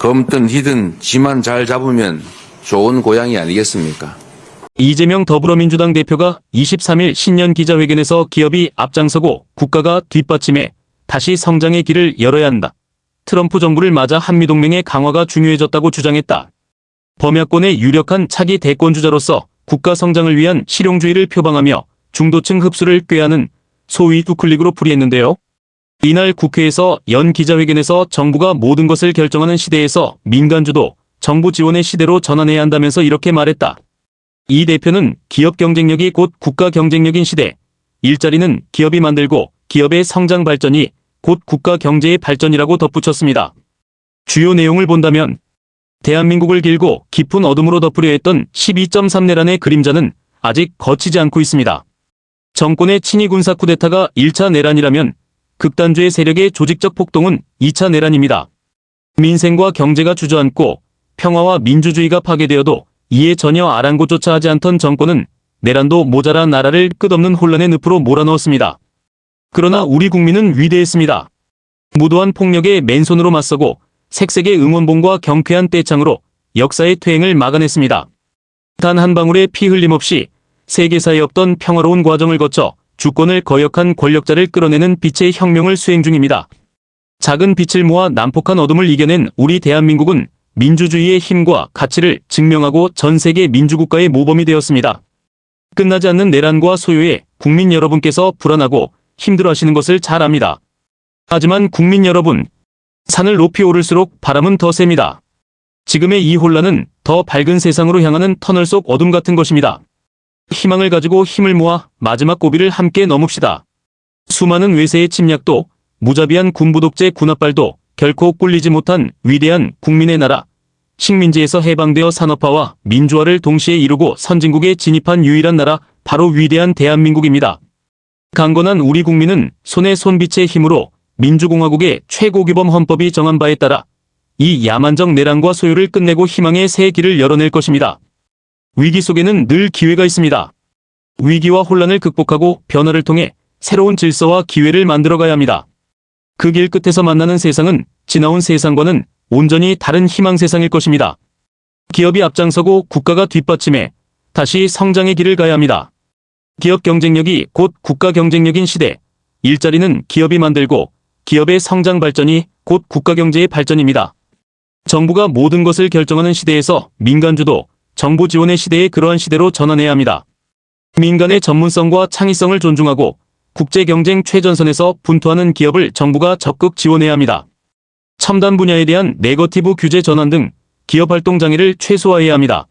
검든 희든 지만 잘 잡으면 좋은 고양이 아니겠습니까? 이재명 더불어민주당 대표가 23일 신년 기자회견에서 기업이 앞장서고 국가가 뒷받침해 다시 성장의 길을 열어야 한다. 트럼프 정부를 맞아 한미동맹의 강화가 중요해졌다고 주장했다. 범야권의 유력한 차기 대권주자로서 국가 성장을 위한 실용주의를 표방하며 중도층 흡수를 꾀하는 소위 우클릭으로 풀이했는데요. 이날 국회에서 연 기자회견에서 정부가 모든 것을 결정하는 시대에서 민간주도, 정부 지원의 시대로 전환해야 한다면서 이렇게 말했다. 이 대표는 기업 경쟁력이 곧 국가 경쟁력인 시대, 일자리는 기업이 만들고 기업의 성장 발전이 곧 국가 경제의 발전이라고 덧붙였습니다. 주요 내용을 본다면 대한민국을 길고 깊은 어둠으로 덮으려 했던 12.3내란의 그림자는 아직 걷히지 않고 있습니다. 정권의 친위 군사 쿠데타가 1차 내란이라면 극단주의 세력의 조직적 폭동은 2차 내란입니다. 민생과 경제가 주저앉고 평화와 민주주의가 파괴되어도 이에 전혀 아랑곳조차 하지 않던 정권은 내란도 모자라 나라를 끝없는 혼란의 늪으로 몰아넣었습니다. 그러나 우리 국민은 위대했습니다. 무도한 폭력에 맨손으로 맞서고 색색의 응원봉과 경쾌한 떼창으로 역사의 퇴행을 막아냈습니다. 단 한 방울의 피 흘림 없이 세계사에 없던 평화로운 과정을 거쳐 주권을 거역한 권력자를 끌어내는 빛의 혁명을 수행 중입니다. 작은 빛을 모아 난폭한 어둠을 이겨낸 우리 대한민국은 민주주의의 힘과 가치를 증명하고 전 세계 민주국가의 모범이 되었습니다. 끝나지 않는 내란과 소요에 국민 여러분께서 불안하고 힘들어하시는 것을 잘 압니다. 하지만 국민 여러분, 산을 높이 오를수록 바람은 더 셉니다. 지금의 이 혼란은 더 밝은 세상으로 향하는 터널 속 어둠 같은 것입니다. 희망을 가지고 힘을 모아 마지막 고비를 함께 넘읍시다. 수많은 외세의 침략도 무자비한 군부 독재 군합발도 결코 꿀리지 못한 위대한 국민의 나라, 식민지에서 해방되어 산업화와 민주화를 동시에 이루고 선진국에 진입한 유일한 나라, 바로 위대한 대한민국입니다. 강건한 우리 국민은 손에 손빛의 힘으로 민주공화국의 최고규범 헌법이 정한 바에 따라 이 야만적 내란과 소요를 끝내고 희망의 새 길을 열어낼 것입니다. 위기 속에는 늘 기회가 있습니다. 위기와 혼란을 극복하고 변화를 통해 새로운 질서와 기회를 만들어가야 합니다. 그 길 끝에서 만나는 세상은 지나온 세상과는 온전히 다른 희망 세상일 것입니다. 기업이 앞장서고 국가가 뒷받침해 다시 성장의 길을 가야 합니다. 기업 경쟁력이 곧 국가 경쟁력인 시대, 일자리는 기업이 만들고 기업의 성장 발전이 곧 국가 경제의 발전입니다. 정부가 모든 것을 결정하는 시대에서 민간주도, 정부 지원의 시대에 그러한 시대로 전환해야 합니다. 민간의 전문성과 창의성을 존중하고 국제경쟁 최전선에서 분투하는 기업을 정부가 적극 지원해야 합니다. 첨단 분야에 대한 네거티브 규제 전환 등 기업 활동 장애를 최소화해야 합니다.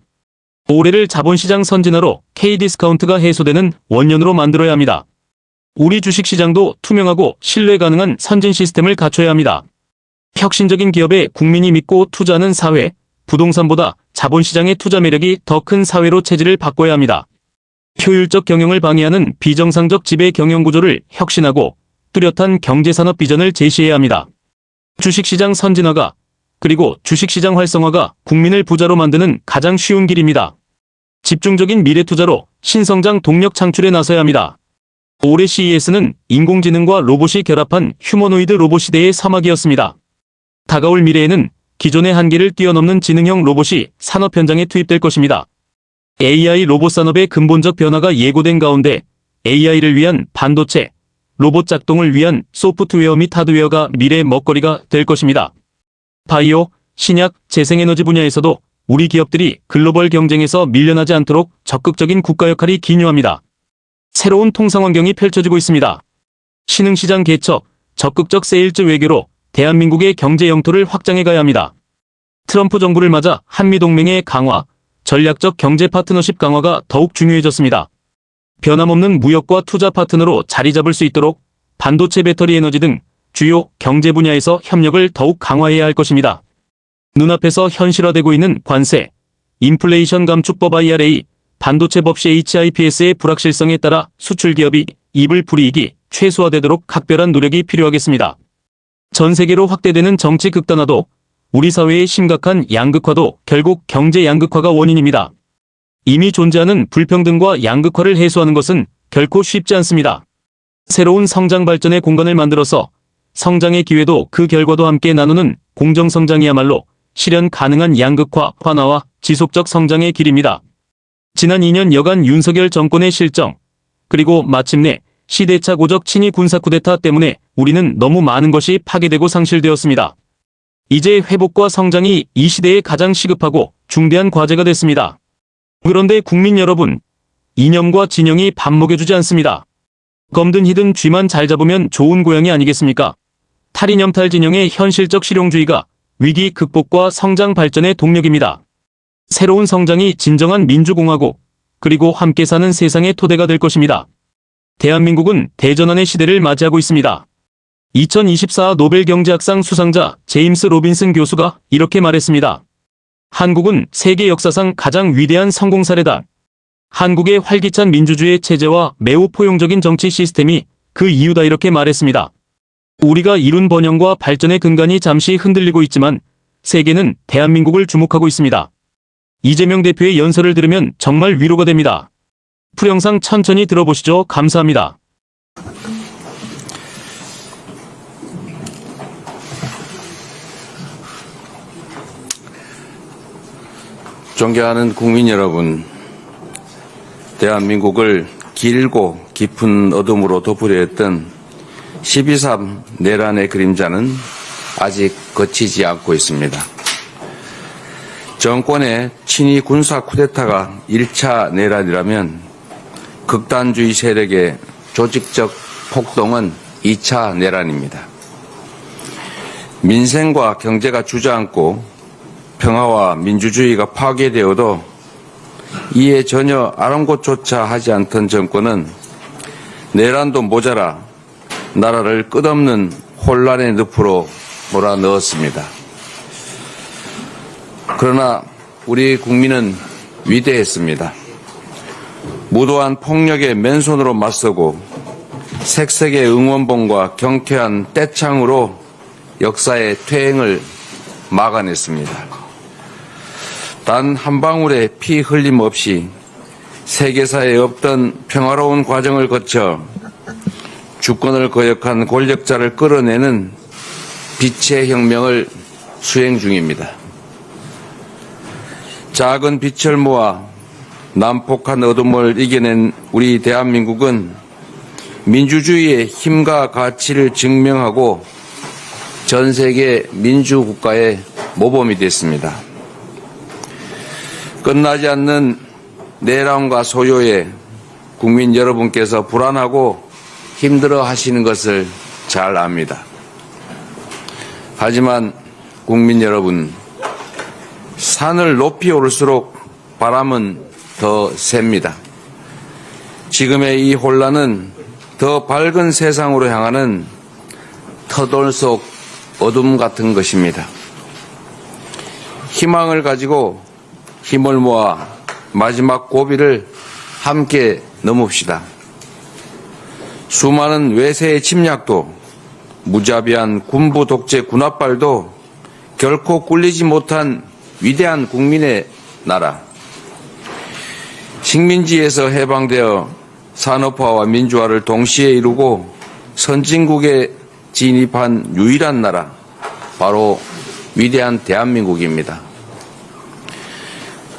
올해를 자본시장 선진화로 K디스카운트가 해소되는 원년으로 만들어야 합니다. 우리 주식시장도 투명하고 신뢰 가능한 선진 시스템을 갖춰야 합니다. 혁신적인 기업에 국민이 믿고 투자하는 사회, 부동산보다 자본시장의 투자 매력이 더 큰 사회로 체질을 바꿔야 합니다. 효율적 경영을 방해하는 비정상적 지배 경영 구조를 혁신하고 뚜렷한 경제산업 비전을 제시해야 합니다. 주식시장 선진화가 그리고 주식시장 활성화가 국민을 부자로 만드는 가장 쉬운 길입니다. 집중적인 미래투자로 신성장 동력 창출에 나서야 합니다. 올해 CES는 인공지능과 로봇이 결합한 휴머노이드 로봇 시대의 서막이었습니다. 다가올 미래에는 기존의 한계를 뛰어넘는 지능형 로봇이 산업 현장에 투입될 것입니다. AI 로봇 산업의 근본적 변화가 예고된 가운데 AI를 위한 반도체, 로봇 작동을 위한 소프트웨어 및 하드웨어가 미래의 먹거리가 될 것입니다. 바이오, 신약, 재생에너지 분야에서도 우리 기업들이 글로벌 경쟁에서 밀려나지 않도록 적극적인 국가 역할이 기묘합니다. 새로운 통상 환경이 펼쳐지고 있습니다. 신흥시장 개척, 적극적 세일즈 외교로 대한민국의 경제 영토를 확장해 가야 합니다. 트럼프 정부를 맞아 한미동맹의 강화, 전략적 경제 파트너십 강화가 더욱 중요해졌습니다. 변함없는 무역과 투자 파트너로 자리 잡을 수 있도록 반도체, 배터리 에너지 등 주요 경제 분야에서 협력을 더욱 강화해야 할 것입니다. 눈앞에서 현실화되고 있는 관세, 인플레이션 감축법 IRA, 반도체 법시 HIPS의 불확실성에 따라 수출 기업이 이불 불이익이 최소화되도록 각별한 노력이 필요하겠습니다. 전 세계로 확대되는 정치 극단화도 우리 사회의 심각한 양극화도 결국 경제 양극화가 원인입니다. 이미 존재하는 불평등과 양극화를 해소하는 것은 결코 쉽지 않습니다. 새로운 성장 발전의 공간을 만들어서 성장의 기회도 그 결과도 함께 나누는 공정성장이야말로 실현 가능한 양극화, 완화와 지속적 성장의 길입니다. 지난 2년 여간 윤석열 정권의 실정, 그리고 마침내 시대착오적 친위 군사 쿠데타 때문에 우리는 너무 많은 것이 파괴되고 상실되었습니다. 이제 회복과 성장이 이 시대에 가장 시급하고 중대한 과제가 됐습니다. 그런데 국민 여러분, 이념과 진영이 밥 먹여주지 않습니다. 검든 희든 쥐만 잘 잡으면 좋은 고양이 아니겠습니까? 탈이념탈 진영의 현실적 실용주의가 위기 극복과 성장 발전의 동력입니다. 새로운 성장이 진정한 민주공화국, 그리고 함께 사는 세상의 토대가 될 것입니다. 대한민국은 대전환의 시대를 맞이하고 있습니다. 2024 노벨 경제학상 수상자 제임스 로빈슨 교수가 이렇게 말했습니다. 한국은 세계 역사상 가장 위대한 성공 사례다. 한국의 활기찬 민주주의 체제와 매우 포용적인 정치 시스템이 그 이유다, 이렇게 말했습니다. 우리가 이룬 번영과 발전의 근간이 잠시 흔들리고 있지만 세계는 대한민국을 주목하고 있습니다. 이재명 대표의 연설을 들으면 정말 위로가 됩니다. 풀영상 천천히 들어보시죠. 감사합니다. 존경하는 국민 여러분, 대한민국을 길고 깊은 어둠으로 덮으려 했던 12.3 내란의 그림자는 아직 거치지 않고 있습니다. 정권의 친위 군사 쿠데타가 1차 내란이라면 극단주의 세력의 조직적 폭동은 2차 내란입니다. 민생과 경제가 주저앉고 평화와 민주주의가 파괴되어도 이에 전혀 아랑곳조차 하지 않던 정권은 내란도 모자라 나라를 끝없는 혼란의 늪으로 몰아넣었습니다. 그러나 우리 국민은 위대했습니다. 무도한 폭력에 맨손으로 맞서고 색색의 응원봉과 경쾌한 떼창으로 역사의 퇴행을 막아냈습니다. 단 한 방울의 피 흘림 없이 세계사에 없던 평화로운 과정을 거쳐 주권을 거역한 권력자를 끌어내는 빛의 혁명을 수행 중입니다. 작은 빛을 모아 난폭한 어둠을 이겨낸 우리 대한민국은 민주주의의 힘과 가치를 증명하고 전 세계 민주국가의 모범이 됐습니다. 끝나지 않는 내란과 소요에 국민 여러분께서 불안하고 힘들어 하시는 것을 잘 압니다. 하지만 국민 여러분, 산을 높이 오를수록 바람은 더 셉니다. 지금의 이 혼란은 더 밝은 세상으로 향하는 터돌 속 어둠 같은 것입니다. 희망을 가지고 힘을 모아 마지막 고비를 함께 넘읍시다. 수많은 외세의 침략도 무자비한 군부 독재 군합발도 결코 꿀리지 못한 위대한 국민의 나라. 식민지에서 해방되어 산업화와 민주화를 동시에 이루고 선진국에 진입한 유일한 나라, 바로 위대한 대한민국입니다.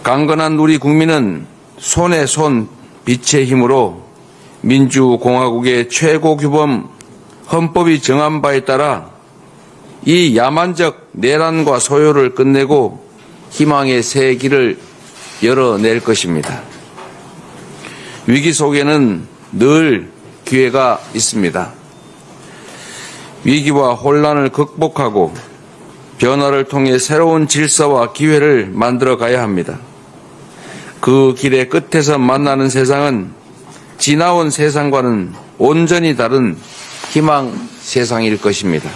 강건한 우리 국민은 손에 손 빛의 힘으로 민주공화국의 최고 규범 헌법이 정한 바에 따라 이 야만적 내란과 소요를 끝내고 희망의 새 길을 열어낼 것입니다. 위기 속에는 늘 기회가 있습니다. 위기와 혼란을 극복하고 변화를 통해 새로운 질서와 기회를 만들어 가야 합니다. 그 길의 끝에서 만나는 세상은 지나온 세상과는 온전히 다른 희망 세상일 것입니다.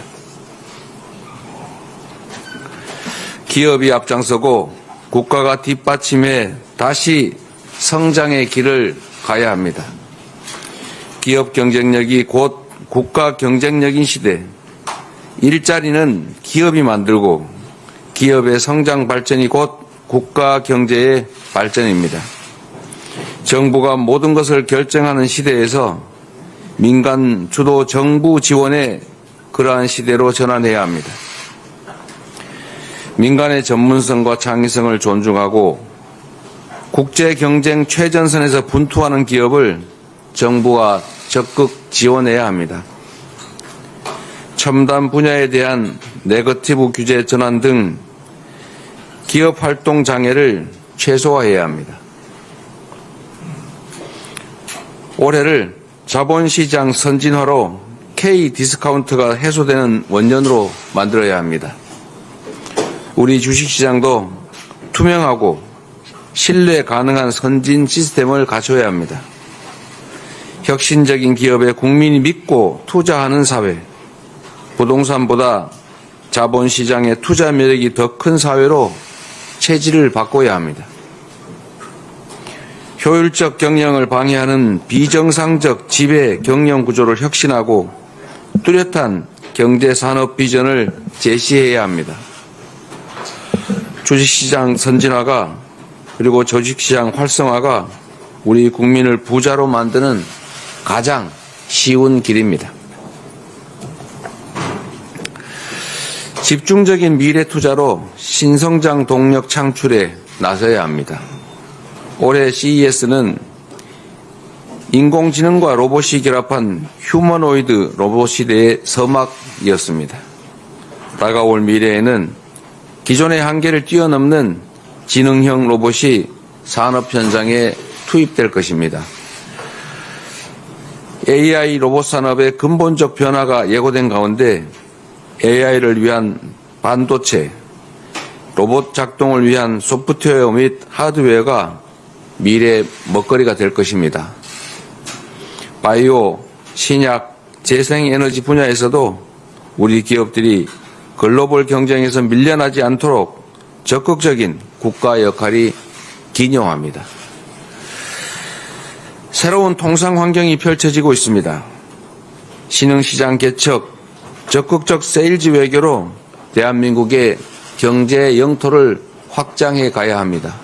기업이 앞장서고 국가가 뒷받침해 다시 성장의 길을 가야 합니다. 기업 경쟁력이 곧 국가 경쟁력인 시대, 일자리는 기업이 만들고 기업의 성장 발전이 곧 국가 경제의 발전입니다. 정부가 모든 것을 결정하는 시대에서 민간 주도 정부 지원의 그러한 시대로 전환해야 합니다. 민간의 전문성과 창의성을 존중하고 국제 경쟁 최전선에서 분투하는 기업을 정부가 적극 지원해야 합니다. 첨단 분야에 대한 네거티브 규제 전환 등 기업 활동 장애를 최소화해야 합니다. 올해를 자본시장 선진화로 K 디스카운트가 해소되는 원년으로 만들어야 합니다. 우리 주식시장도 투명하고 신뢰 가능한 선진 시스템을 갖춰야 합니다. 혁신적인 기업에 국민이 믿고 투자하는 사회, 부동산보다 자본시장의 투자 매력이 더 큰 사회로 체질을 바꿔야 합니다. 효율적 경영을 방해하는 비정상적 지배 경영 구조를 혁신하고 뚜렷한 경제산업 비전을 제시해야 합니다. 주식시장 선진화가 그리고 주식시장 활성화가 우리 국민을 부자로 만드는 가장 쉬운 길입니다. 집중적인 미래 투자로 신성장 동력 창출에 나서야 합니다. 올해 CES는 인공지능과 로봇이 결합한 휴머노이드 로봇 시대의 서막이었습니다. 다가올 미래에는 기존의 한계를 뛰어넘는 지능형 로봇이 산업 현장에 투입될 것입니다. AI 로봇 산업의 근본적 변화가 예고된 가운데 AI를 위한 반도체, 로봇 작동을 위한 소프트웨어 및 하드웨어가 미래의 먹거리가 될 것입니다. 바이오, 신약, 재생에너지 분야에서도 우리 기업들이 글로벌 경쟁에서 밀려나지 않도록 적극적인 국가 역할이 기여합니다. 새로운 통상 환경이 펼쳐지고 있습니다. 신흥시장 개척, 적극적 세일즈 외교로 대한민국의 경제 영토를 확장해 가야 합니다.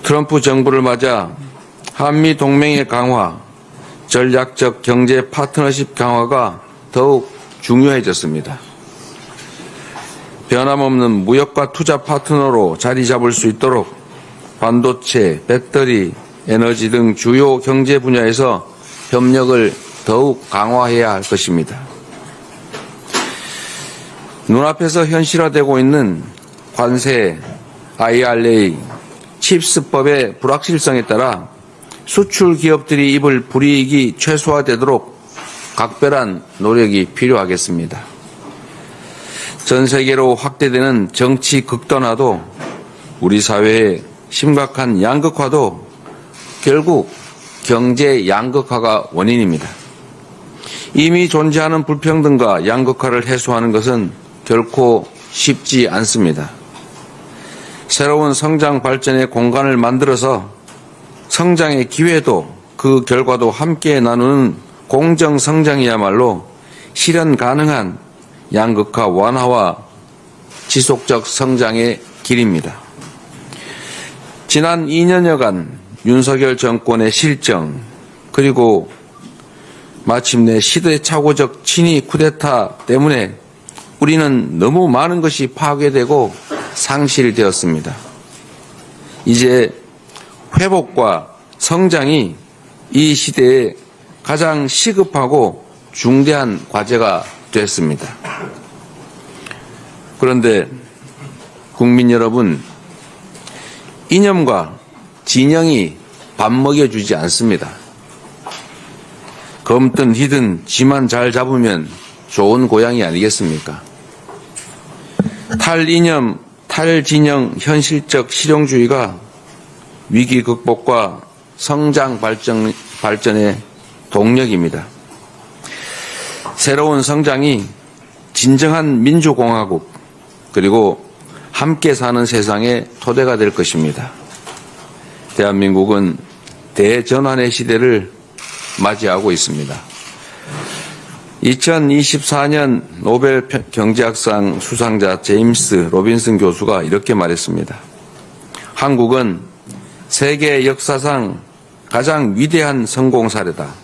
트럼프 정부를 맞아 한미 동맹의 강화, 전략적 경제 파트너십 강화가 더욱 중요해졌습니다. 변함없는 무역과 투자 파트너로 자리 잡을 수 있도록 반도체, 배터리, 에너지 등 주요 경제 분야에서 협력을 더욱 강화해야 할 것입니다. 눈앞에서 현실화되고 있는 관세, IRA, 칩스법의 불확실성에 따라 수출 기업들이 입을 불이익이 최소화되도록 각별한 노력이 필요하겠습니다. 전 세계로 확대되는 정치 극단화도 우리 사회의 심각한 양극화도 결국 경제 양극화가 원인입니다. 이미 존재하는 불평등과 양극화를 해소하는 것은 결코 쉽지 않습니다. 새로운 성장 발전의 공간을 만들어서 성장의 기회도 그 결과도 함께 나누는 공정 성장이야말로 실현 가능한 양극화 완화와 지속적 성장의 길입니다. 지난 2년여간 윤석열 정권의 실정 그리고 마침내 시대착오적 친위 쿠데타 때문에 우리는 너무 많은 것이 파괴되고 상실되었습니다. 이제 회복과 성장이 이 시대에 가장 시급하고 중대한 과제가 됐습니다. 그런데 국민 여러분, 이념과 진영이 밥 먹여주지 않습니다. 검든 희든 지만 잘 잡으면 좋은 고양이 아니겠습니까? 탈이념, 탈진영 현실적 실용주의가 위기 극복과 성장 발전의 동력입니다. 새로운 성장이 진정한 민주공화국 그리고 함께 사는 세상의 토대가 될 것입니다. 대한민국은 대전환의 시대를 맞이하고 있습니다. 2024년 노벨 경제학상 수상자 제임스 로빈슨 교수가 이렇게 말했습니다. 한국은 세계 역사상 가장 위대한 성공 사례다.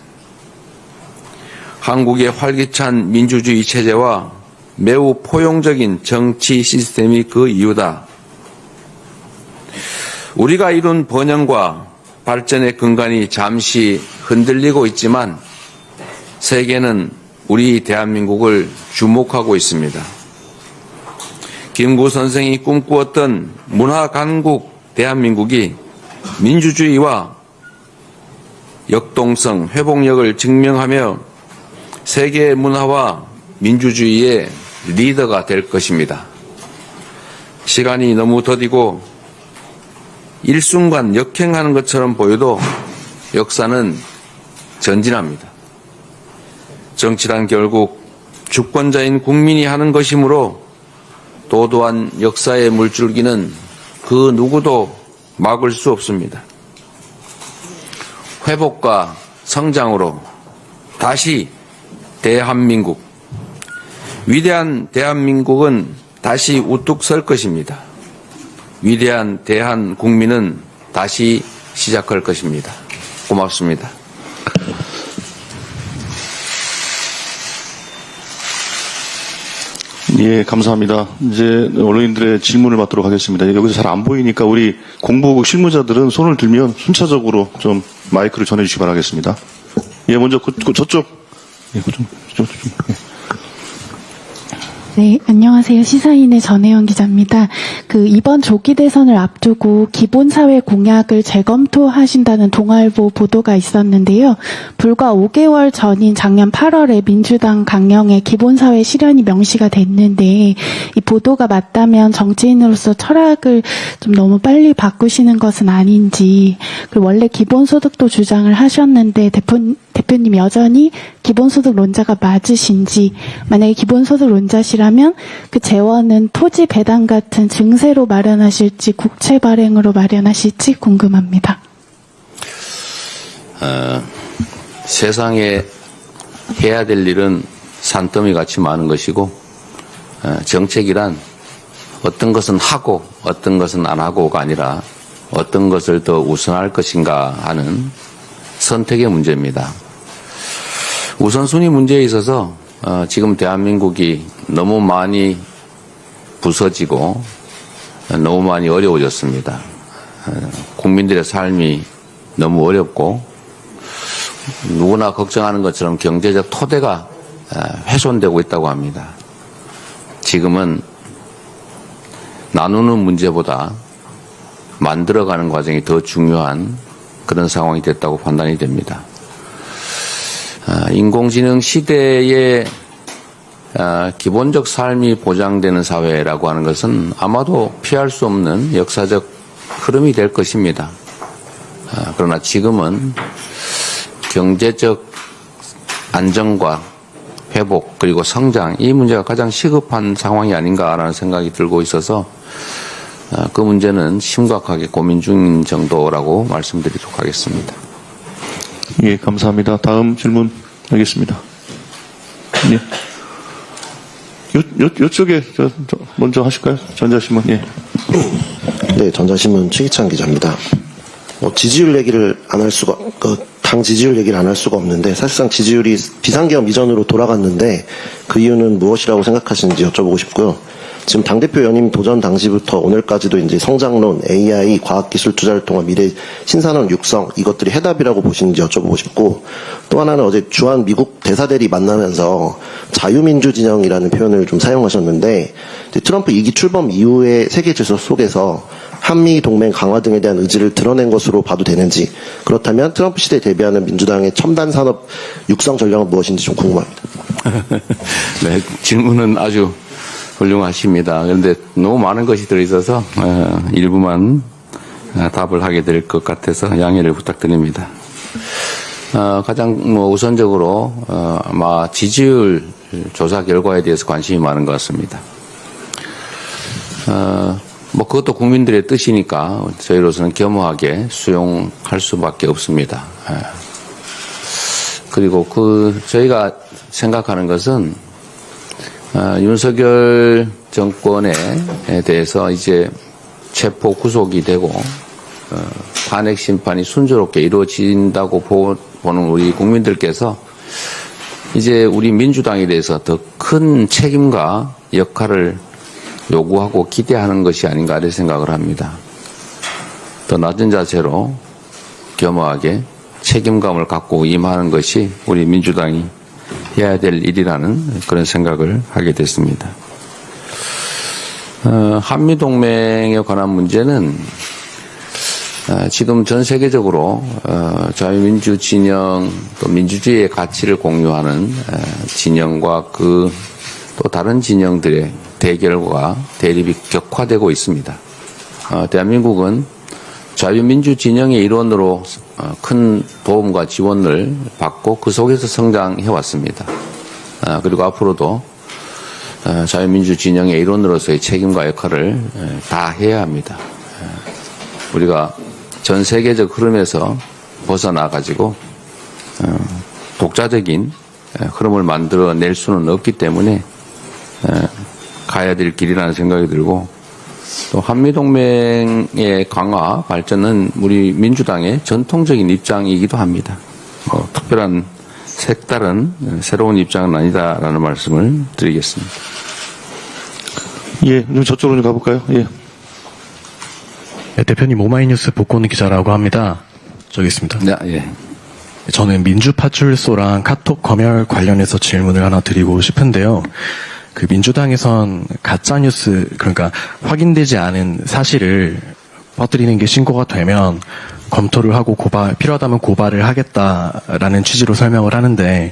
한국의 활기찬 민주주의 체제와 매우 포용적인 정치 시스템이 그 이유다. 우리가 이룬 번영과 발전의 근간이 잠시 흔들리고 있지만 세계는 우리 대한민국을 주목하고 있습니다. 김구 선생이 꿈꾸었던 문화강국 대한민국이 민주주의와 역동성, 회복력을 증명하며 세계 문화와 민주주의의 리더가 될 것입니다. 시간이 너무 더디고 일순간 역행하는 것처럼 보여도 역사는 전진합니다. 정치란 결국 주권자인 국민이 하는 것이므로 도도한 역사의 물줄기는 그 누구도 막을 수 없습니다. 회복과 성장으로 다시 대한민국, 위대한 대한민국은 다시 우뚝 설 것입니다. 위대한 대한국민은 다시 시작할 것입니다. 고맙습니다. 예, 감사합니다. 이제 언론인들의 질문을 받도록 하겠습니다. 여기서 잘 안 보이니까 우리 공보국 실무자들은 손을 들면 순차적으로 좀 마이크를 전해주시기 바라겠습니다. 예, 먼저 저쪽. 예, 좀. 네, 안녕하세요. 시사인의 전혜영 기자입니다. 이번 조기 대선을 앞두고 기본사회 공약을 재검토하신다는 동아일보 보도가 있었는데요. 불과 5개월 전인 작년 8월에 민주당 강령에 기본사회 실현이 명시가 됐는데 이 보도가 맞다면 정치인으로서 철학을 좀 너무 빨리 바꾸시는 것은 아닌지, 그리고 원래 기본소득도 주장을 하셨는데 대표님 여전히 기본소득론자가 맞으신지, 만약에 기본소득론자시라면 그 재원은 토지 배당 같은 증세로 마련하실지 국채 발행으로 마련하실지 궁금합니다. 세상에 해야 될 일은 산더미 같이 많은 것이고 정책이란 어떤 것은 하고 어떤 것은 안 하고가 아니라 어떤 것을 더 우선할 것인가 하는 선택의 문제입니다. 우선순위 문제에 있어서 지금 대한민국이 너무 많이 부서지고 너무 많이 어려워졌습니다. 국민들의 삶이 너무 어렵고 누구나 걱정하는 것처럼 경제적 토대가 훼손되고 있다고 합니다. 지금은 나누는 문제보다 만들어가는 과정이 더 중요한 그런 상황이 됐다고 판단이 됩니다. 인공지능 시대에 기본적 삶이 보장되는 사회라고 하는 것은 아마도 피할 수 없는 역사적 흐름이 될 것입니다. 그러나 지금은 경제적 안정과 회복 그리고 성장, 이 문제가 가장 시급한 상황이 아닌가라는 생각이 들고 있어서 그 문제는 심각하게 고민 중인 정도라고 말씀드리도록 하겠습니다. 예, 감사합니다. 다음 질문 하겠습니다. 예. 요쪽에 먼저 하실까요? 전자신문. 예. 네, 전자신문 최기찬 기자입니다. 지지율 얘기를 안 할 수가, 당 지지율 얘기를 안 할 수가 없는데, 사실상 지지율이 비상계엄 이전으로 돌아갔는데, 그 이유는 무엇이라고 생각하시는지 여쭤보고 싶고요. 지금 당대표 연임 도전 당시부터 오늘까지도 이제 성장론, AI, 과학기술 투자를 통한 미래 신산업 육성, 이것들이 해답이라고 보시는지 여쭤보고 싶고, 또 하나는 어제 주한 미국 대사들이 만나면서 자유민주 진영이라는 표현을 좀 사용하셨는데, 트럼프 2기 출범 이후의 세계 질서 속에서 한미 동맹 강화 등에 대한 의지를 드러낸 것으로 봐도 되는지, 그렇다면 트럼프 시대에 대비하는 민주당의 첨단 산업 육성 전략은 무엇인지 좀 궁금합니다. 네, 질문은 아주 훌륭하십니다. 그런데 너무 많은 것이 들어있어서 일부만 답을 하게 될 것 같아서 양해를 부탁드립니다. 가장 우선적으로 아마 지지율 조사 결과에 대해서 관심이 많은 것 같습니다. 그것도 국민들의 뜻이니까 저희로서는 겸허하게 수용할 수밖에 없습니다. 그리고 저희가 생각하는 것은 윤석열 정권에 대해서 이제 체포 구속이 되고 탄핵 심판이 순조롭게 이루어진다고 보는 우리 국민들께서 이제 우리 민주당에 대해서 더 큰 책임과 역할을 요구하고 기대하는 것이 아닌가 이런 생각을 합니다. 더 낮은 자세로 겸허하게 책임감을 갖고 임하는 것이 우리 민주당이 해야 될 일이라는 그런 생각을 하게 됐습니다. 한미동맹에 관한 문제는 지금 전 세계적으로 자유민주 진영 또 민주주의의 가치를 공유하는 진영과 그 또 다른 진영들의 대결과 대립이 격화되고 있습니다. 대한민국은 자유민주 진영의 일원으로 큰 도움과 지원을 받고 그 속에서 성장해 왔습니다. 그리고 앞으로도 자유민주 진영의 일원으로서의 책임과 역할을 다 해야 합니다. 우리가 전 세계적 흐름에서 벗어나가지고 독자적인 흐름을 만들어낼 수는 없기 때문에 가야 될 길이라는 생각이 들고 또 한미동맹의 강화 발전은 우리 민주당의 전통적인 입장이기도 합니다. 특별한 색다른 새로운 입장은 아니다라는 말씀을 드리겠습니다. 예, 좀 저쪽으로 좀 가볼까요? 예. 네, 대표님 오마이뉴스 복권 기자라고 합니다. 저기 있습니다. 네, 예. 저는 민주파출소랑 카톡 검열 관련해서 질문을 하나 드리고 싶은데요. 그 민주당에선 가짜뉴스, 그러니까 확인되지 않은 사실을 퍼뜨리는 게 신고가 되면 검토를 하고 필요하다면 고발을 하겠다라는 취지로 설명을 하는데,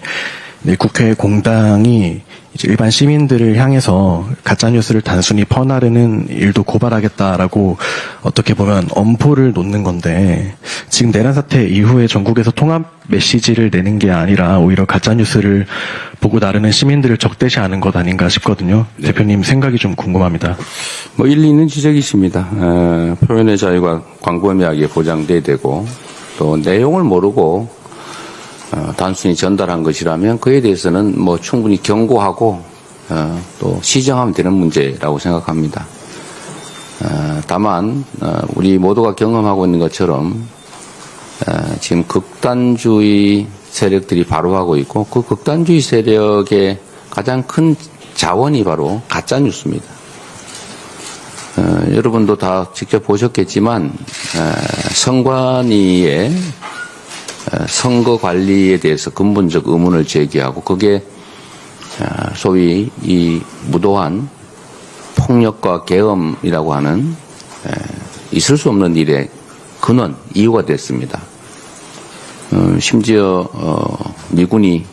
네, 국회 공당이 이제 일반 시민들을 향해서 가짜뉴스를 단순히 퍼나르는 일도 고발하겠다라고 어떻게 보면 엄포를 놓는 건데, 지금 내란 사태 이후에 전국에서 통합 메시지를 내는 게 아니라 오히려 가짜뉴스를 보고 나르는 시민들을 적대시하는 것 아닌가 싶거든요. 네. 대표님 생각이 좀 궁금합니다. 일리 있는 지적이십니다. 표현의 자유가 광범위하게 보장돼야 되고 또 내용을 모르고 단순히 전달한 것이라면 그에 대해서는 충분히 경고하고 또 시정하면 되는 문제라고 생각합니다. 다만 우리 모두가 경험하고 있는 것처럼 지금 극단주의 세력들이 바로하고 있고 그 극단주의 세력의 가장 큰 자원이 바로 가짜뉴스입니다. 여러분도 다 직접 보셨겠지만 선관위의 선거 관리에 대해서 근본적 의문을 제기하고 그게 소위 이 무도한 폭력과 계엄이라고 하는 있을 수 없는 일의 근원, 이유가 됐습니다. 심지어 미군이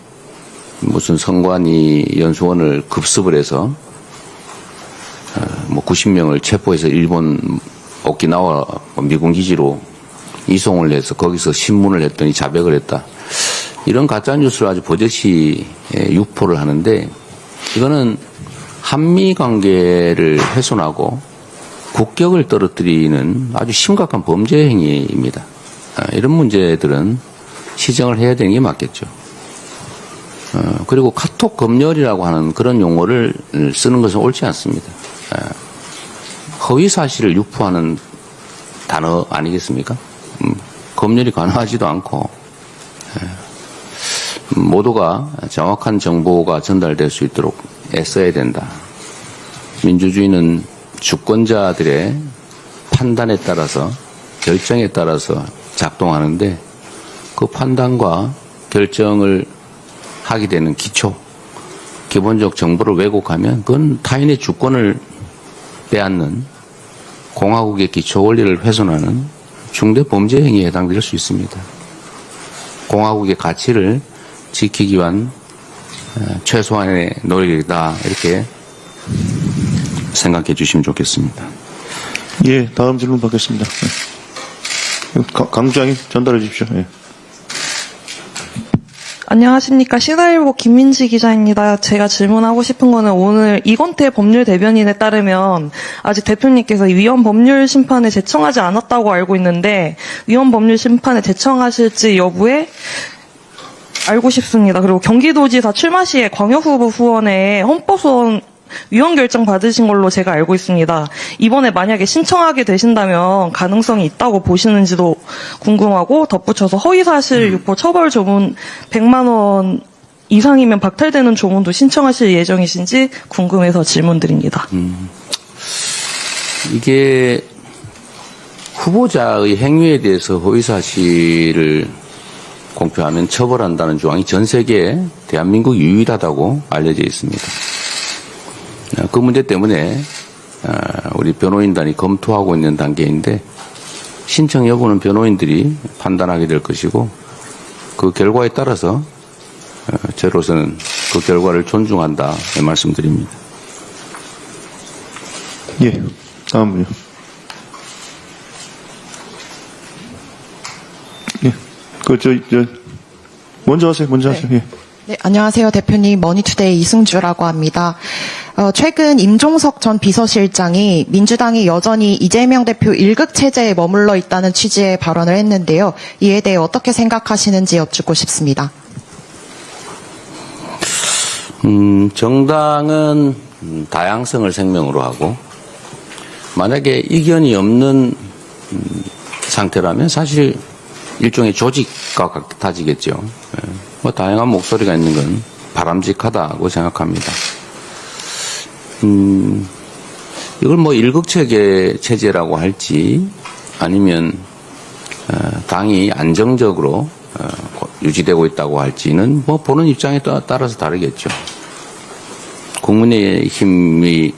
무슨 선관위 연수원을 급습을 해서 90명을 체포해서 일본 오키나와 미군 기지로 이송을 해서 거기서 신문을 했더니 자백을 했다. 이런 가짜뉴스를 아주 버젓이 유포를 하는데 이거는 한미 관계를 훼손하고 국격을 떨어뜨리는 아주 심각한 범죄 행위입니다. 이런 문제들은 시정을 해야 되는 게 맞겠죠. 그리고 카톡 검열이라고 하는 그런 용어를 쓰는 것은 옳지 않습니다. 허위 사실을 유포하는 단어 아니겠습니까? 검열이 가능하지도 않고 모두가 정확한 정보가 전달될 수 있도록 애써야 된다. 민주주의는 주권자들의 판단에 따라서 결정에 따라서 작동하는데 그 판단과 결정을 하게 되는 기본적 정보를 왜곡하면 그건 타인의 주권을 빼앗는 공화국의 기초 원리를 훼손하는 중대 범죄 행위에 해당될 수 있습니다. 공화국의 가치를 지키기 위한 최소한의 노력이다 이렇게 생각해 주시면 좋겠습니다. 예, 다음 질문 받겠습니다. 강부장님 전달해 주십시오. 예. 안녕하십니까. 신화일보 김민지 기자입니다. 제가 질문하고 싶은 거는 오늘 이건태 법률 대변인에 따르면 아직 대표님께서 위헌 법률 심판에 제청하지 않았다고 알고 있는데 위헌 법률 심판에 제청하실지 여부에 알고 싶습니다. 그리고 경기도지사 출마 시에 광역후보 후원에 헌법소원 위헌 결정 받으신 걸로 제가 알고 있습니다. 이번에 만약에 신청하게 되신다면 가능성이 있다고 보시는지도 궁금하고 덧붙여서 허위사실 유포 처벌 조문 100만 원 이상이면 박탈되는 조문도 신청하실 예정이신지 궁금해서 질문드립니다. 이게 후보자의 행위에 대해서 허위사실을 공표하면 처벌한다는 조항이 전 세계에 대한민국 유일하다고 알려져 있습니다. 그 문제 때문에 우리 변호인단이 검토하고 있는 단계인데 신청 여부는 변호인들이 판단하게 될 것이고 그 결과에 따라서 저로서는 그 결과를 존중한다 이 말씀드립니다. 예. 다음 분요. 예. 먼저 하세요. 예. 네, 안녕하세요. 대표님, 머니투데이 이승주라고 합니다. 최근 임종석 전 비서실장이 민주당이 여전히 이재명 대표 1급 체제에 머물러 있다는 취지의 발언을 했는데요. 이에 대해 어떻게 생각하시는지 여쭙고 싶습니다. 정당은 다양성을 생명으로 하고 만약에 이견이 없는 상태라면 사실 일종의 조직과 같아지겠죠. 뭐 다양한 목소리가 있는 건 바람직하다고 생각합니다. 이걸 뭐 일극체계 체제라고 할지 아니면 당이 안정적으로 유지되고 있다고 할지는 뭐 보는 입장에 따라서 다르겠죠. 국민의힘이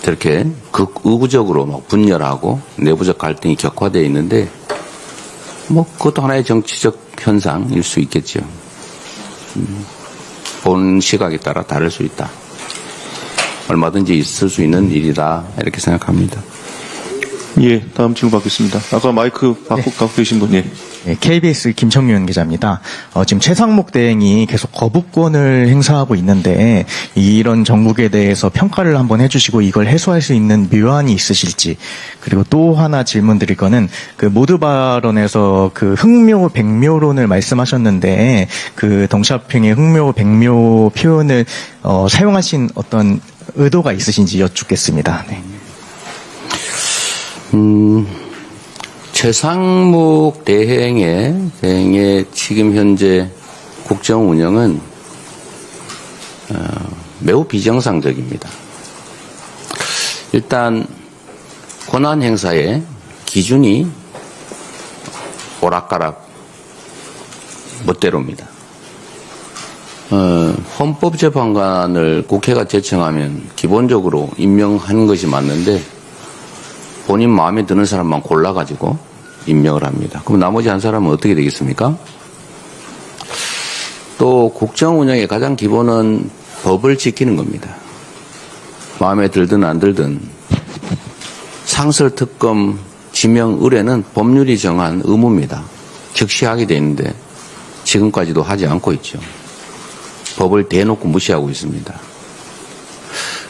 이렇게 극우구적으로 막 분열하고 내부적 갈등이 격화되어 있는데 뭐 그것도 하나의 정치적 현상일 수 있겠죠. 본 시각에 따라 다를 수 있다. 얼마든지 있을 수 있는 일이다 이렇게 생각합니다. 예. 다음 질문 받겠습니다. 아까 마이크 갖고 계신 분. 예. 네, KBS 김청윤 기자입니다. 지금 최상목 대행이 계속 거부권을 행사하고 있는데 이런 정국에 대해서 평가를 한번 해주시고 이걸 해소할 수 있는 묘안이 있으실지, 그리고 또 하나 질문드릴 거는 그 모두 발언에서 그 흑묘 백묘론을 말씀하셨는데 그 덩샤핑의 흑묘 백묘 표현을 사용하신 어떤 의도가 있으신지 여쭙겠습니다. 네. 최상목 대행의 지금 현재 국정 운영은 매우 비정상적입니다. 일단 권한 행사의 기준이 오락가락 멋대로입니다. 헌법재판관을 국회가 제청하면 기본적으로 임명하는 것이 맞는데 본인 마음에 드는 사람만 골라가지고 임명을 합니다. 그럼 나머지 한 사람은 어떻게 되겠습니까? 또 국정 운영의 가장 기본은 법을 지키는 겁니다. 마음에 들든 안 들든 상설특검 지명 의뢰는 법률이 정한 의무입니다. 즉시 하게 돼 있는데 지금까지도 하지 않고 있죠. 법을 대놓고 무시하고 있습니다.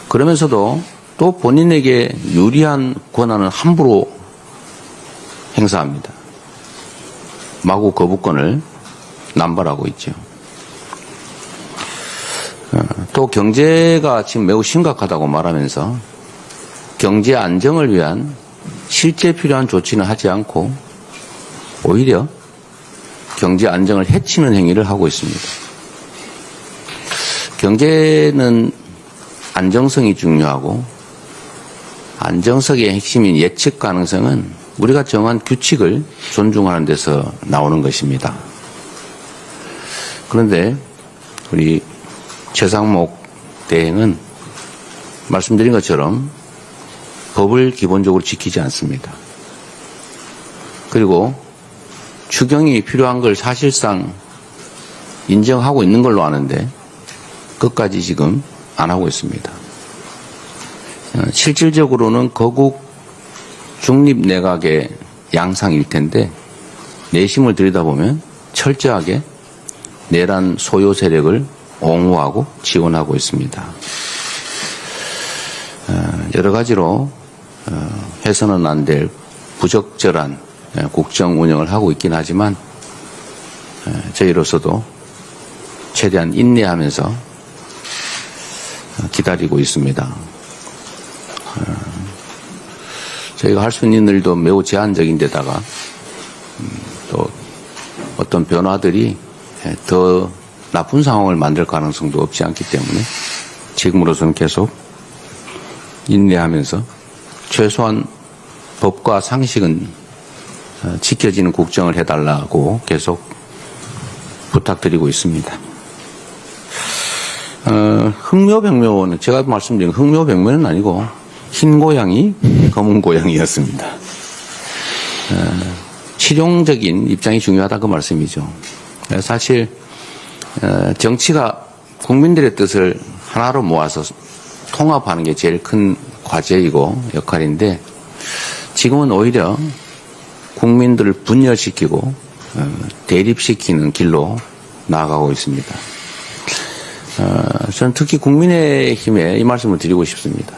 그러면서도 또 본인에게 유리한 권한을 함부로 행사합니다. 마구 거부권을 남발하고 있죠. 또 경제가 지금 매우 심각하다고 말하면서 경제 안정을 위한 실제 필요한 조치는 하지 않고 오히려 경제 안정을 해치는 행위를 하고 있습니다. 경제는 안정성이 중요하고 안정성의 핵심인 예측 가능성은 우리가 정한 규칙을 존중하는 데서 나오는 것입니다. 그런데 우리 최상목 대행은 말씀드린 것처럼 법을 기본적으로 지키지 않습니다. 그리고 추경이 필요한 걸 사실상 인정하고 있는 걸로 아는데 끝까지 지금 안 하고 있습니다. 실질적으로는 거국 중립 내각의 양상일 텐데 내심을 들여다보면 철저하게 내란 소요 세력을 옹호하고 지원하고 있습니다. 여러 가지로 해서는 안 될 부적절한 국정 운영을 하고 있긴 하지만 저희로서도 최대한 인내하면서 기다리고 있습니다. 저희가 할 수 있는 일도 매우 제한적인 데다가 또 어떤 변화들이 더 나쁜 상황을 만들 가능성도 없지 않기 때문에 지금으로서는 계속 인내하면서 최소한 법과 상식은 지켜지는 국정을 해달라고 계속 부탁드리고 있습니다. 흥묘병묘는 제가 말씀드린 흥묘병묘는 아니고 흰 고양이, 검은 고양이였습니다. 실용적인 입장이 중요하다 그 말씀이죠. 사실 정치가 국민들의 뜻을 하나로 모아서 통합하는 게 제일 큰 과제이고 역할인데 지금은 오히려 국민들을 분열시키고 대립시키는 길로 나아가고 있습니다. 저는 특히 국민의힘에 이 말씀을 드리고 싶습니다.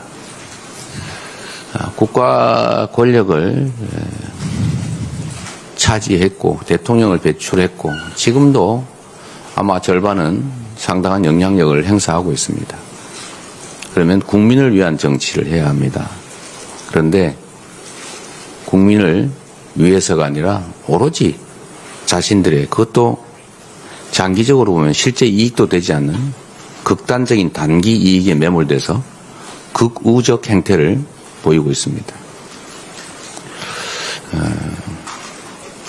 국가 권력을 차지했고 대통령을 배출했고 지금도 아마 절반은 상당한 영향력을 행사하고 있습니다. 그러면 국민을 위한 정치를 해야 합니다. 그런데 국민을 위해서가 아니라 오로지 자신들의 그것도 장기적으로 보면 실제 이익도 되지 않는 극단적인 단기 이익에 매몰돼서 극우적 행태를 보이고 있습니다.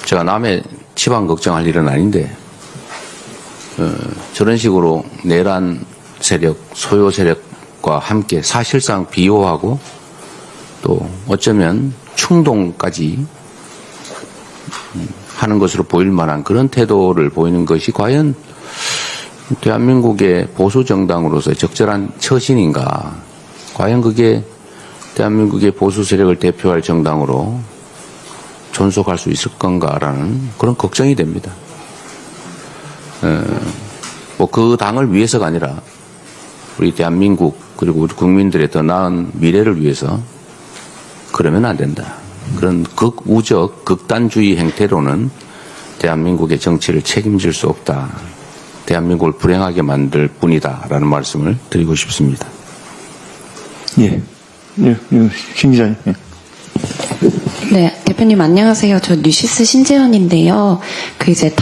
제가 남의 치방 걱정할 일은 아닌데 저런 식으로 내란 세력, 소요 세력과 함께 사실상 비호하고 또 어쩌면 충동까지 하는 것으로 보일 만한 그런 태도를 보이는 것이 과연 대한민국의 보수 정당으로서의 적절한 처신인가? 과연 그게 대한민국의 보수 세력을 대표할 정당으로 존속할 수 있을 건가라는 그런 걱정이 됩니다. 뭐 그 당을 위해서가 아니라 우리 대한민국 그리고 우리 국민들의 더 나은 미래를 위해서 그러면 안 된다. 그런 극우적 극단주의 행태로는 대한민국의 정치를 책임질 수 없다. 대한민국을 불행하게 만들 뿐이다라는 말씀을 드리고 싶습니다. 예, 김 기자님. 예. 네, 대표님 안녕하세요. 저 뉴시스 신재현인데요. 그 이제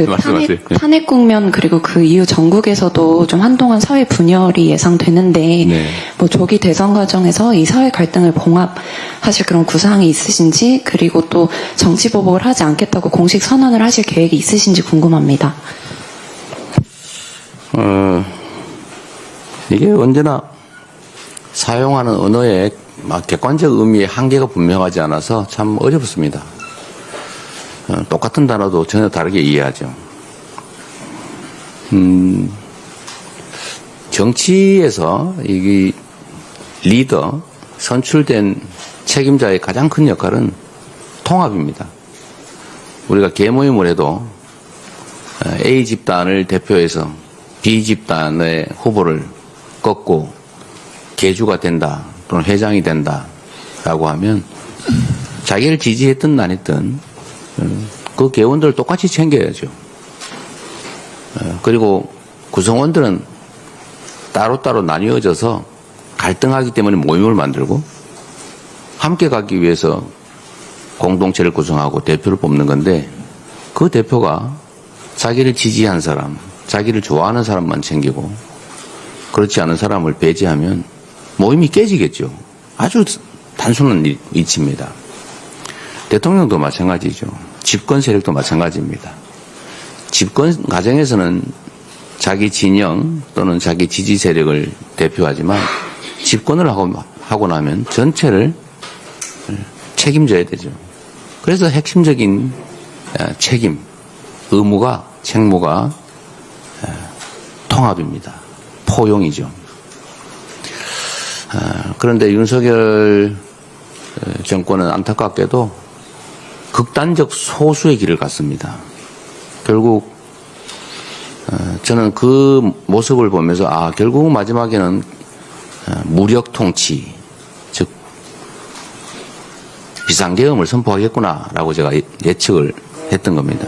말씀하세요. 탄핵 국면 그리고 그 이후 전국에서도 좀 한동안 사회 분열이 예상되는데 네. 뭐 조기 대선 과정에서 이 사회 갈등을 봉합하실 그런 구상이 있으신지 그리고 또 정치 보복을 하지 않겠다고 공식 선언을 하실 계획이 있으신지 궁금합니다. 이게 언제나 사용하는 언어의 객관적 의미의 한계가 분명하지 않아서 참 어렵습니다. 똑같은 단어도 전혀 다르게 이해하죠. 정치에서 이 리더, 선출된 책임자의 가장 큰 역할은 통합입니다. 우리가 계모임을 해도 A 집단을 대표해서 B 집단의 후보를 꺾고 개주가 된다 또는 회장이 된다라고 하면 자기를 지지했든 안 했든 그 개원들을 똑같이 챙겨야죠. 그리고 구성원들은 따로따로 나뉘어져서 갈등하기 때문에 모임을 만들고 함께 가기 위해서 공동체를 구성하고 대표를 뽑는 건데 그 대표가 자기를 지지한 사람, 자기를 좋아하는 사람만 챙기고 그렇지 않은 사람을 배제하면 모임이 깨지겠죠. 아주 단순한 이치입니다. 대통령도 마찬가지죠. 집권 세력도 마찬가지입니다. 집권 과정에서는 자기 진영 또는 자기 지지 세력을 대표하지만 집권을 하고 나면 전체를 책임져야 되죠. 그래서 핵심적인 책임, 의무가, 책무가 통합입니다. 포용이죠. 그런데 윤석열 정권은 안타깝게도 극단적 소수의 길을 갔습니다. 결국 저는 그 모습을 보면서 결국 마지막에는 무력 통치, 즉 비상계엄을 선포하겠구나라고 제가 예측을 했던 겁니다.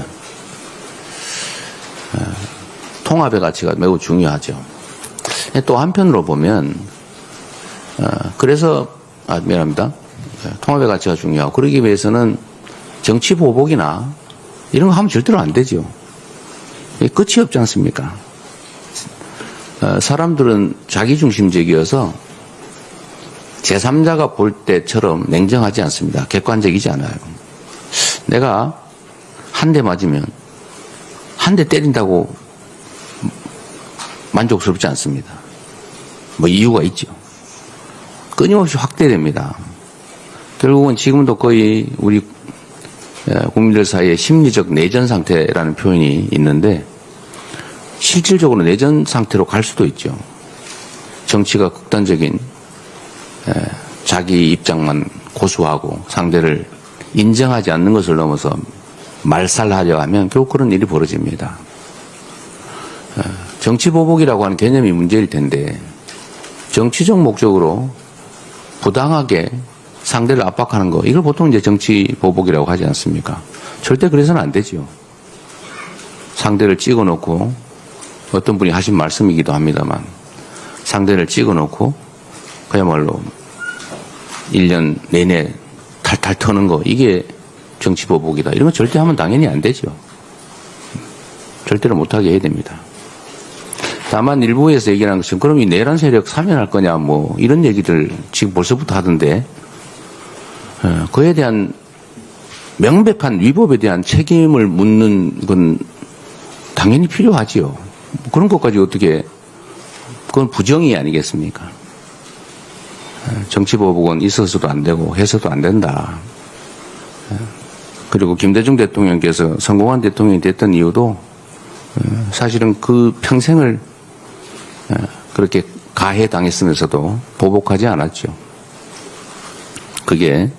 통합의 가치가 매우 중요하죠. 또 한편으로 보면 그래서 미안합니다. 통합의 가치가 중요하고 그러기 위해서는 정치 보복이나 이런 거 하면 절대로 안 되죠. 끝이 없지 않습니까? 사람들은 자기중심적이어서 제3자가 볼 때처럼 냉정하지 않습니다. 객관적이지 않아요. 내가 한 대 맞으면 한 대 때린다고 만족스럽지 않습니다. 뭐 이유가 있죠. 끊임없이 확대됩니다. 결국은 지금도 거의 우리 국민들 사이에 심리적 내전 상태라는 표현이 있는데 실질적으로 내전 상태로 갈 수도 있죠. 정치가 극단적인 자기 입장만 고수하고 상대를 인정하지 않는 것을 넘어서 말살하려 하면 결국 그런 일이 벌어집니다. 정치보복이라고 하는 개념이 문제일 텐데 정치적 목적으로 부당하게 상대를 압박하는 거 이걸 보통 이제 정치보복이라고 하지 않습니까? 절대 그래서는 안 되죠. 상대를 찍어놓고 어떤 분이 하신 말씀이기도 합니다만 상대를 찍어놓고 그야말로 1년 내내 탈탈 터는 거 이게 정치보복이다. 이런 거 절대 하면 당연히 안 되죠. 절대로 못하게 해야 됩니다. 다만 일부에서 얘기하는 것은 그럼 이 내란 세력 사면할 거냐 뭐 이런 얘기들 지금 벌써부터 하던데 그에 대한 명백한 위법에 대한 책임을 묻는 건 당연히 필요하지요. 그런 것까지 어떻게 그건 부정이 아니겠습니까? 정치보복은 있어서도 안 되고 해서도 안 된다. 그리고 김대중 대통령께서 성공한 대통령이 됐던 이유도 사실은 그 평생을 그렇게 가해당했으면서도 보복하지 않았죠. 그게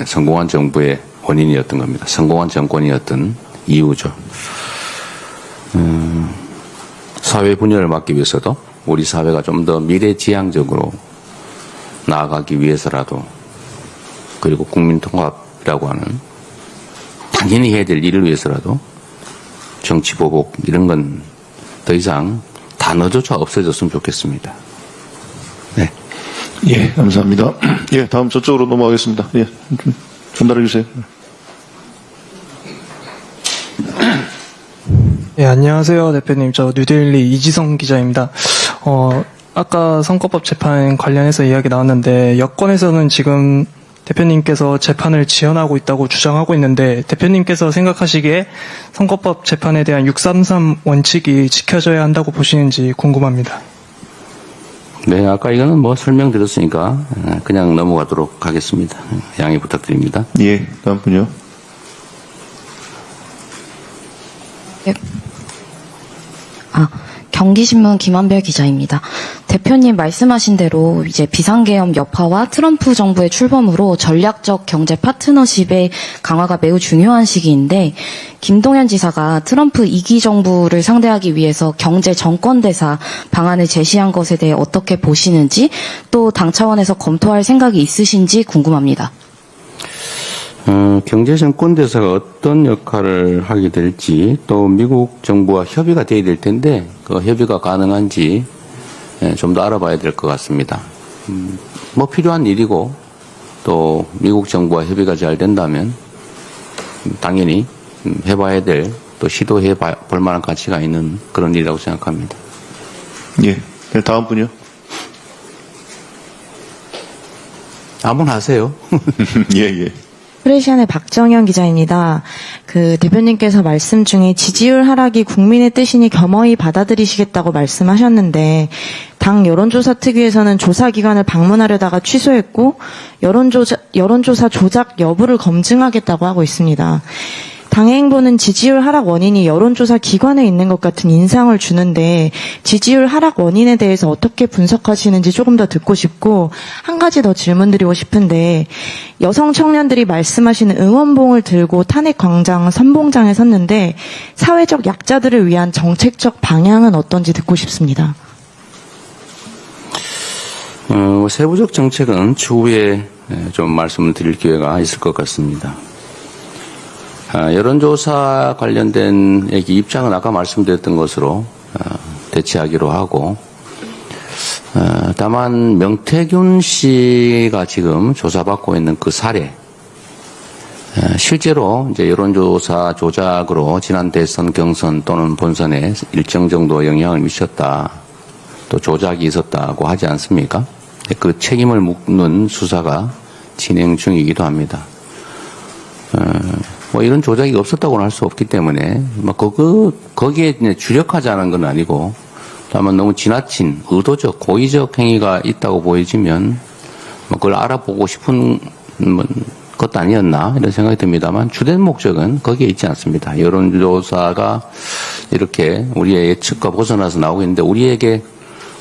성공한 정부의 원인이었던 겁니다. 성공한 정권이었던 이유죠. 사회 분열을 막기 위해서도 우리 사회가 좀 더 미래지향적으로 나아가기 위해서라도 그리고 국민통합이라고 하는 당연히 해야 될 일을 위해서라도 정치보복 이런 건 더 이상 단어조차 없어졌으면 좋겠습니다. 네. 예, 감사합니다. 예, 다음 저쪽으로 넘어가겠습니다. 예, 좀 전달해 주세요. 예, 안녕하세요, 대표님. 저 뉴데일리 이지성 기자입니다. 아까 선거법 재판 관련해서 이야기 나왔는데 여권에서는 지금 대표님께서 재판을 지연하고 있다고 주장하고 있는데 대표님께서 생각하시기에 선거법 재판에 대한 633 원칙이 지켜져야 한다고 보시는지 궁금합니다. 네, 아까 이거는 뭐 설명드렸으니까 그냥 넘어가도록 하겠습니다. 양해 부탁드립니다. 예, 다음 분요. 경기신문 김한별 기자입니다. 대표님 말씀하신 대로 이제 비상계엄 여파와 트럼프 정부의 출범으로 전략적 경제 파트너십의 강화가 매우 중요한 시기인데 김동연 지사가 트럼프 2기 정부를 상대하기 위해서 경제 정권대사 방안을 제시한 것에 대해 어떻게 보시는지 또 당 차원에서 검토할 생각이 있으신지 궁금합니다. 경제정권대사가 어떤 역할을 하게 될지 또 미국 정부와 협의가 돼야 될 텐데 그 협의가 가능한지 좀 더 알아봐야 될 것 같습니다. 뭐 필요한 일이고 또 미국 정부와 협의가 잘 된다면 당연히 해봐야 될 또 시도해 볼 만한 가치가 있는 그런 일이라고 생각합니다. 예, 네, 다음 분요. 아무나 하세요. 예, 예. 프레시안의 박정현 기자입니다. 그 대표님께서 말씀 중에 지지율 하락이 국민의 뜻이니 겸허히 받아들이시겠다고 말씀하셨는데 당 여론조사 특위에서는 조사기관을 방문하려다가 취소했고 여론조사 조작 여부를 검증하겠다고 하고 있습니다. 당의 행보는 지지율 하락 원인이 여론조사 기관에 있는 것 같은 인상을 주는데 지지율 하락 원인에 대해서 어떻게 분석하시는지 조금 더 듣고 싶고 한 가지 더 질문드리고 싶은데 여성 청년들이 말씀하시는 응원봉을 들고 탄핵 광장 선봉장에 섰는데 사회적 약자들을 위한 정책적 방향은 어떤지 듣고 싶습니다. 세부적 정책은 추후에 좀 말씀을 드릴 기회가 있을 것 같습니다. 여론조사 관련된 입장은 아까 말씀드렸던 것으로 대치하기로 하고 다만 명태균 씨가 지금 조사받고 있는 그 사례 실제로 이제 여론조사 조작으로 지난 대선, 경선 또는 본선에 일정 정도 영향을 미쳤다, 또 조작이 있었다고 하지 않습니까? 그 책임을 묻는 수사가 진행 중이기도 합니다. 뭐 이런 조작이 없었다고는 할 수 없기 때문에 뭐 거기에 이제 주력하자는 건 아니고, 다만 너무 지나친 의도적, 고의적 행위가 있다고 보여지면 뭐 그걸 알아보고 싶은 것도 아니었나 이런 생각이 듭니다만, 주된 목적은 거기에 있지 않습니다. 여론조사가 이렇게 우리의 예측과 벗어나서 나오고 있는데 우리에게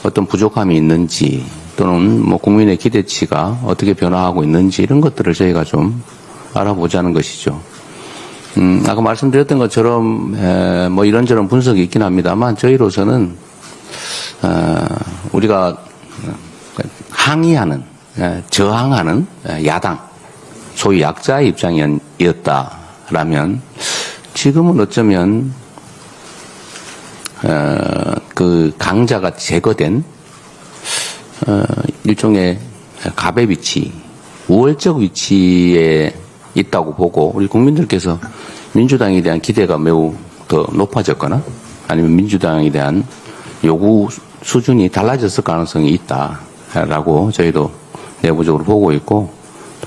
어떤 부족함이 있는지, 또는 뭐 국민의 기대치가 어떻게 변화하고 있는지, 이런 것들을 저희가 좀 알아보자는 것이죠. 아까 말씀드렸던 것처럼 뭐 이런저런 분석이 있긴 합니다만, 저희로서는 우리가 항의하는, 저항하는 야당, 소위 약자의 입장이었다라면 지금은 어쩌면 그 강자가 제거된 일종의 갑의 위치, 우월적 위치에 있다고 보고, 우리 국민들께서 민주당에 대한 기대가 매우 더 높아졌거나 아니면 민주당에 대한 요구 수준이 달라졌을 가능성이 있다라고 저희도 내부적으로 보고 있고,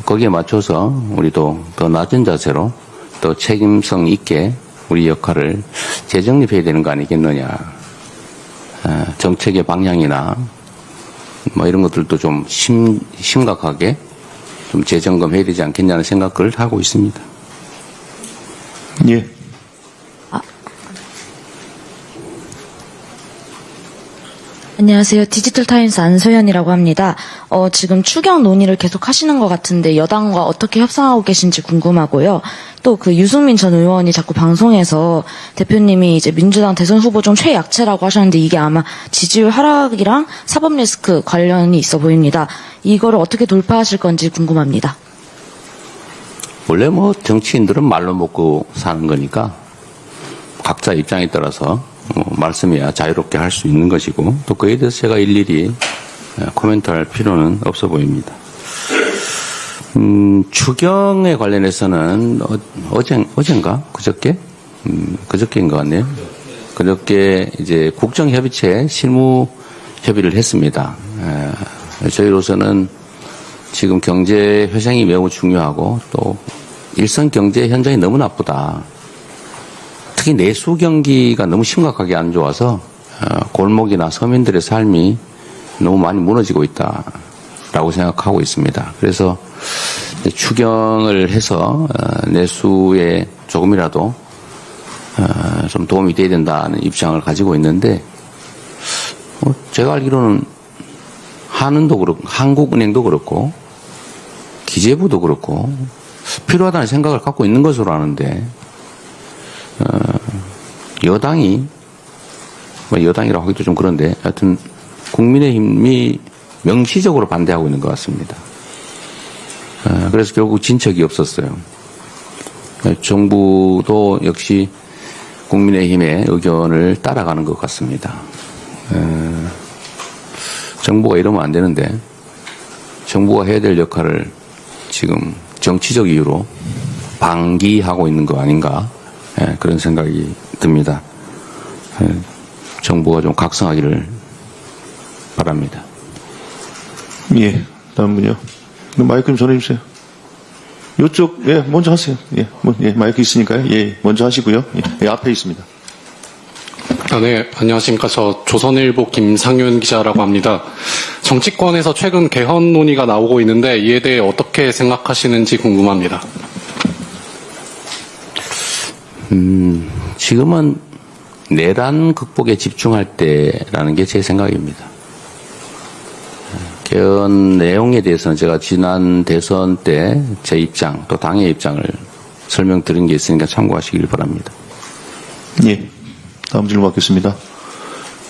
거기에 맞춰서 우리도 더 낮은 자세로 더 책임성 있게 우리 역할을 재정립해야 되는 거 아니겠느냐. 정책의 방향이나 뭐 이런 것들도 좀 심각하게 좀 재점검해야 되지 않겠냐는 생각을 하고 있습니다. 예. 안녕하세요. 디지털타임스 안소연이라고 합니다. 지금 추경 논의를 계속 하시는 것 같은데 여당과 어떻게 협상하고 계신지 궁금하고요. 또 그 유승민 전 의원이 자꾸 방송에서 대표님이 이제 민주당 대선 후보 중 최약체라고 하셨는데 이게 아마 지지율 하락이랑 사법 리스크 관련이 있어 보입니다. 이거를 어떻게 돌파하실 건지 궁금합니다. 원래 뭐 정치인들은 말로 먹고 사는 거니까 각자 입장에 따라서 말씀해야 자유롭게 할 수 있는 것이고, 또 그에 대해서 제가 일일이 코멘트할 필요는 없어 보입니다. 추경에 관련해서는 어젠가 그저께 그저께인 것 같네요. 그저께 이제 국정협의체 실무 협의를 했습니다. 저희로서는 지금 경제 회생이 매우 중요하고, 또 일선 경제 현장이 너무 나쁘다. 특히 내수 경기가 너무 심각하게 안 좋아서 골목이나 서민들의 삶이 너무 많이 무너지고 있다라고 생각하고 있습니다. 그래서 추경을 해서 내수에 조금이라도 좀 도움이 돼야 된다는 입장을 가지고 있는데, 제가 알기로는 한은도 그렇고 한국은행도 그렇고 기재부도 그렇고 필요하다는 생각을 갖고 있는 것으로 아는데, 여당이, 뭐 여당이라고 하기도 좀 그런데, 하여튼 국민의힘이 명시적으로 반대하고 있는 것 같습니다. 그래서 결국 진척이 없었어요. 정부도 역시 국민의힘의 의견을 따라가는 것 같습니다. 정부가 이러면 안 되는데, 정부가 해야 될 역할을 지금 정치적 이유로 방기하고 있는 거 아닌가, 그런 생각이 듭니다. 정부가 좀 각성하기를 바랍니다. 예. 다음 분요. 마이크 좀 전해주세요. 이쪽, 예, 먼저 하세요. 예, 마이크 있으니까요. 예, 먼저 하시고요. 예, 앞에 있습니다. 네, 안녕하십니까. 저 조선일보 김상윤 기자라고 합니다. 정치권에서 최근 개헌 논의가 나오고 있는데 이에 대해 어떻게 생각하시는지 궁금합니다. 지금은 내란 극복에 집중할 때라는 게 제 생각입니다. 개헌 내용에 대해서는 제가 지난 대선 때 제 입장, 또 당의 입장을 설명드린 게 있으니까 참고하시길 바랍니다. 예. 다음 질문 받겠습니다.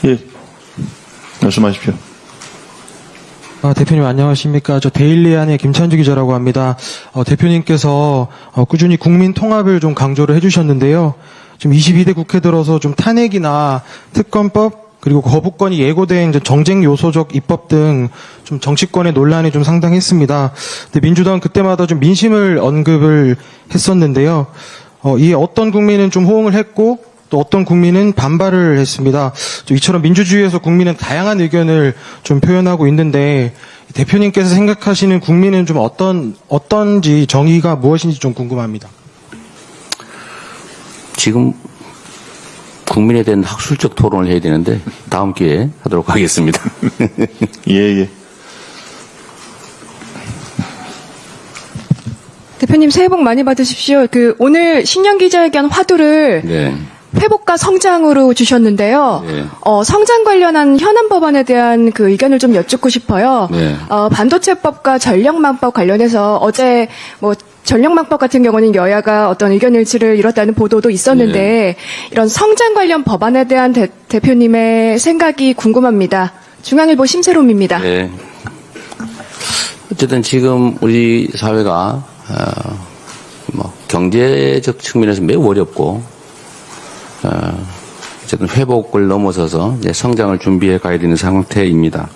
예. 말씀하십시오. 대표님 안녕하십니까. 저 데일리안의 김찬주 기자라고 합니다. 대표님께서 꾸준히 국민 통합을 좀 강조를 해주셨는데요. 지금 22대 국회 들어서 좀 탄핵이나 특검법, 그리고 거부권이 예고된 이제 정쟁 요소적 입법 등 좀 정치권의 논란이 좀 상당했습니다. 근데 민주당은 그때마다 좀 민심을 언급을 했었는데요. 이에 어떤 국민은 좀 호응을 했고 또 어떤 국민은 반발을 했습니다. 이처럼 민주주의에서 국민은 다양한 의견을 좀 표현하고 있는데 대표님께서 생각하시는 국민은 좀 어떤지 정의가 무엇인지 좀 궁금합니다. 지금 국민에 대한 학술적 토론을 해야 되는데 다음 기회에 하도록 하겠습니다. 예. 대표님 새해 복 많이 받으십시오. 오늘 신년 기자회견 화두를 네. 회복과 성장으로 주셨는데요. 네. 성장 관련한 현안 법안에 대한 그 의견을 좀 여쭙고 싶어요. 네. 반도체법과 전력망법 관련해서 어제 전력망법 같은 경우는 여야가 어떤 의견 일치를 이뤘다는 보도도 있었는데 이런 성장 관련 법안에 대한 대표님의 생각이 궁금합니다. 중앙일보 심세롬입니다. 네. 어쨌든 지금 우리 사회가 경제적 측면에서 매우 어렵고 어쨌든 회복을 넘어서서 이제 성장을 준비해 가야 되는 상태입니다.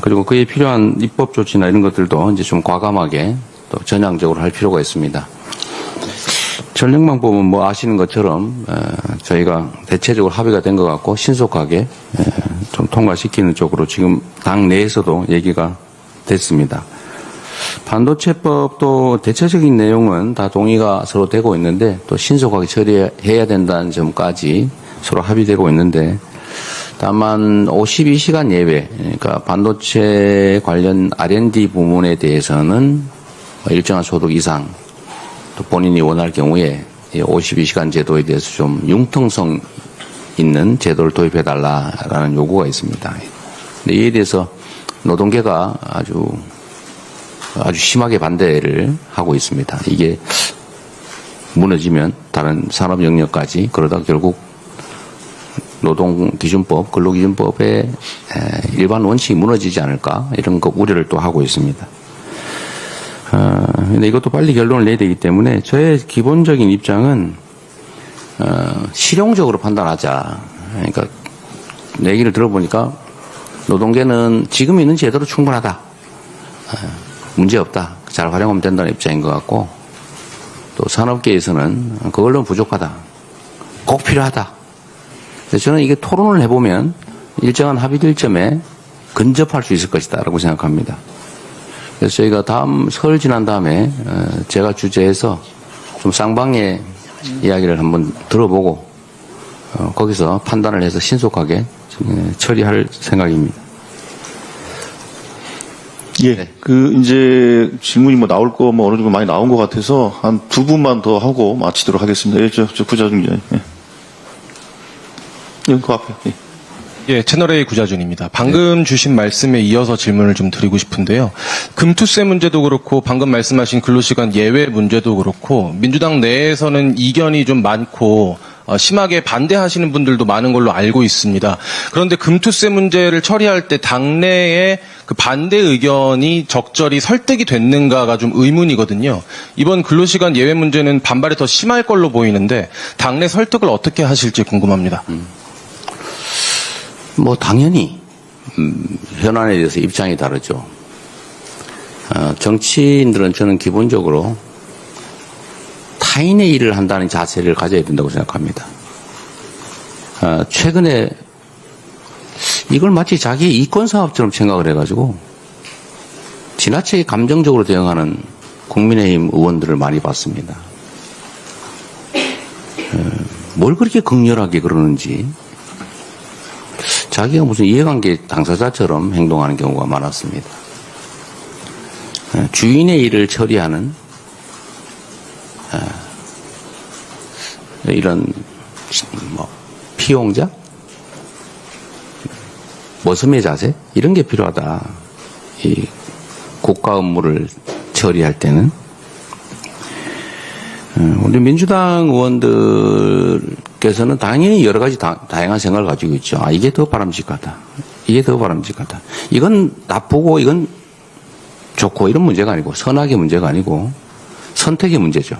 그리고 그에 필요한 입법 조치나 이런 것들도 이제 좀 과감하게 또 전향적으로 할 필요가 있습니다. 전력망법은 아시는 것처럼 저희가 대체적으로 합의가 된 것 같고 신속하게 좀 통과시키는 쪽으로 지금 당 내에서도 얘기가 됐습니다. 반도체법도 대체적인 내용은 다 동의가 서로 되고 있는데 또 신속하게 처리해야 된다는 점까지 서로 합의되고 있는데 다만 52시간 예외, 그러니까 반도체 관련 R&D 부문에 대해서는 일정한 소득 이상 또 본인이 원할 경우에 52시간 제도에 대해서 좀 융통성 있는 제도를 도입해달라라는 요구가 있습니다. 근데 이에 대해서 노동계가 아주 심하게 반대를 하고 있습니다. 이게 무너지면 다른 산업 영역까지 그러다 결국 노동기준법, 근로기준법의 일반 원칙이 무너지지 않을까 이런 우려를 또 하고 있습니다. 근데 이것도 빨리 결론을 내야 되기 때문에 저의 기본적인 입장은 실용적으로 판단하자. 그러니까 내 얘기를 들어보니까 노동계는 지금 있는 제도로 충분하다. 문제없다. 잘 활용하면 된다는 입장인 것 같고 또 산업계에서는 그걸로는 부족하다. 꼭 필요하다. 그래서 저는 이게 토론을 해보면 일정한 합의될 점에 근접할 수 있을 것이다 라고 생각합니다. 그래서 저희가 다음 설 지난 다음에 제가 주재해서 좀 쌍방의 이야기를 한번 들어보고 거기서 판단을 해서 신속하게 처리할 생각입니다. 예. 네. 이제 질문이 나올 거 어느 정도 많이 나온 것 같아서 한 두 분만 더 하고 마치도록 하겠습니다. 예, 저 구자준 기자님. 예. 그 앞에. 예. 예, 채널A 구자준입니다. 방금 주신 말씀에 이어서 질문을 좀 드리고 싶은데요. 금투세 문제도 그렇고 방금 말씀하신 근로시간 예외 문제도 그렇고 민주당 내에서는 이견이 좀 많고 심하게 반대하시는 분들도 많은 걸로 알고 있습니다. 그런데 금투세 문제를 처리할 때 당내의 그 반대 의견이 적절히 설득이 됐는가가 좀 의문이거든요. 이번 근로시간 예외 문제는 반발이 더 심할 걸로 보이는데 당내 설득을 어떻게 하실지 궁금합니다. 당연히 현안에 대해서 입장이 다르죠. 정치인들은 저는 기본적으로 타인의 일을 한다는 자세를 가져야 된다고 생각합니다. 최근에 이걸 마치 자기의 이권사업처럼 생각을 해가지고 지나치게 감정적으로 대응하는 국민의힘 의원들을 많이 봤습니다. 뭘 그렇게 극렬하게 그러는지 자기가 무슨 이해관계 당사자처럼 행동하는 경우가 많았습니다. 주인의 일을 처리하는 이런 피용자? 머슴의 자세? 이런 게 필요하다. 이 국가 업무를 처리할 때는. 우리 민주당 의원들께서는 당연히 여러 가지 다양한 생각을 가지고 있죠. 이게 더 바람직하다. 이게 더 바람직하다. 이건 나쁘고 이건 좋고 이런 문제가 아니고 선악의 문제가 아니고 선택의 문제죠.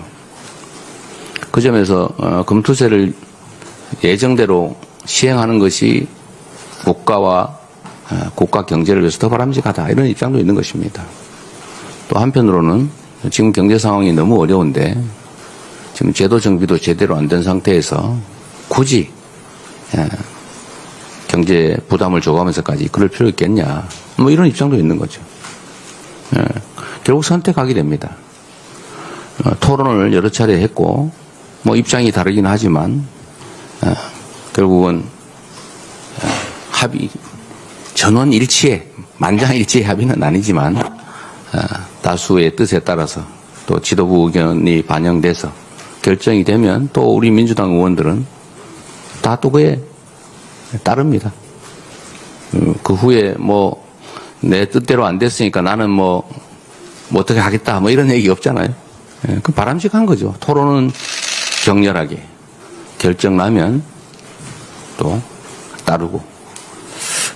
그 점에서 금투세를 예정대로 시행하는 것이 국가와 국가 경제를 위해서 더 바람직하다 이런 입장도 있는 것입니다. 또 한편으로는 지금 경제 상황이 너무 어려운데 지금 제도 정비도 제대로 안 된 상태에서 굳이 경제 부담을 줘가면서까지 그럴 필요 있겠냐 뭐 이런 입장도 있는 거죠. 결국 선택하게 됩니다. 토론을 여러 차례 했고 뭐 입장이 다르긴 하지만 결국은 합의 전원일치의 만장일치의 합의는 아니지만 다수의 뜻에 따라서 또 지도부 의견이 반영돼서 결정이 되면 또 우리 민주당 의원들은 다 또 그에 따릅니다. 그 후에 뭐 내 뜻대로 안 됐으니까 나는 뭐 어떻게 하겠다 뭐 이런 얘기 없잖아요. 그 바람직한 거죠. 토론은 격렬하게 결정 나면 또 따르고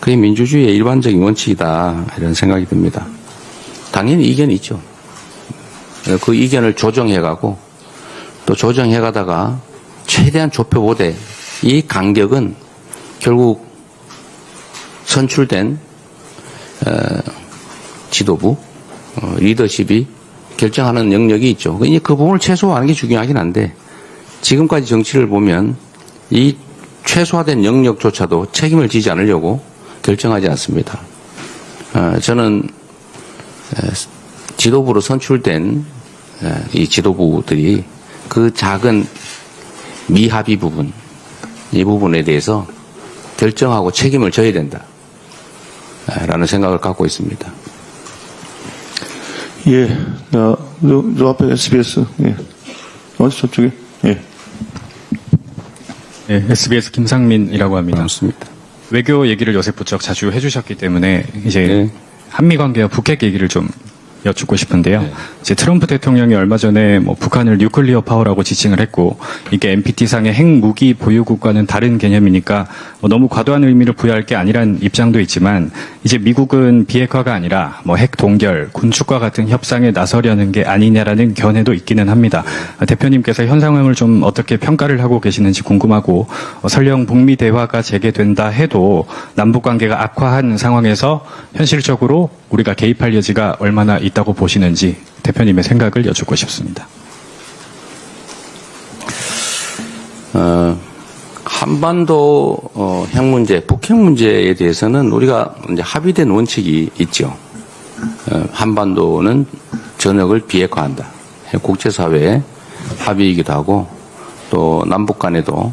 그게 민주주의의 일반적인 원칙이다 이런 생각이 듭니다. 당연히 이견이 있죠. 그 이견을 조정해가고 또 조정해가다가 최대한 좁혀보되 이 간격은 결국 선출된 지도부 리더십이 결정하는 영역이 있죠. 그 부분을 최소화하는 게 중요하긴 한데 지금까지 정치를 보면 이 최소화된 영역조차도 책임을 지지 않으려고 결정하지 않습니다. 저는 지도부로 선출된 이 지도부들이 그 작은 미합의 부분, 이 부분에 대해서 결정하고 책임을 져야 된다. 라는 생각을 갖고 있습니다. 예, 저 앞에 SBS, 예. 어디 저쪽에? 예. 네, SBS 김상민이라고 합니다. 반갑습니다. 외교 얘기를 요새 부쩍 자주 해주셨기 때문에 이제 한미 관계와 북핵 얘기를 좀 여쭙고 싶은데요. 이제 트럼프 대통령이 얼마 전에 뭐 북한을 뉴클리어 파워라고 지칭을 했고 이게 NPT상의 핵무기 보유국과는 다른 개념이니까 뭐 너무 과도한 의미를 부여할 게 아니란 입장도 있지만 이제 미국은 비핵화가 아니라 뭐 핵 동결, 군축과 같은 협상에 나서려는 게 아니냐라는 견해도 있기는 합니다. 대표님께서 현 상황을 좀 어떻게 평가를 하고 계시는지 궁금하고 설령 북미 대화가 재개된다 해도 남북 관계가 악화한 상황에서 현실적으로 우리가 개입할 여지가 얼마나 있다고 보시는지 대표님의 생각을 여쭙고 싶습니다. 한반도 핵 문제, 북핵 문제에 대해서는 우리가 이제 합의된 원칙이 있죠. 한반도는 전역을 비핵화한다. 국제사회의 합의이기도 하고 또 남북 간에도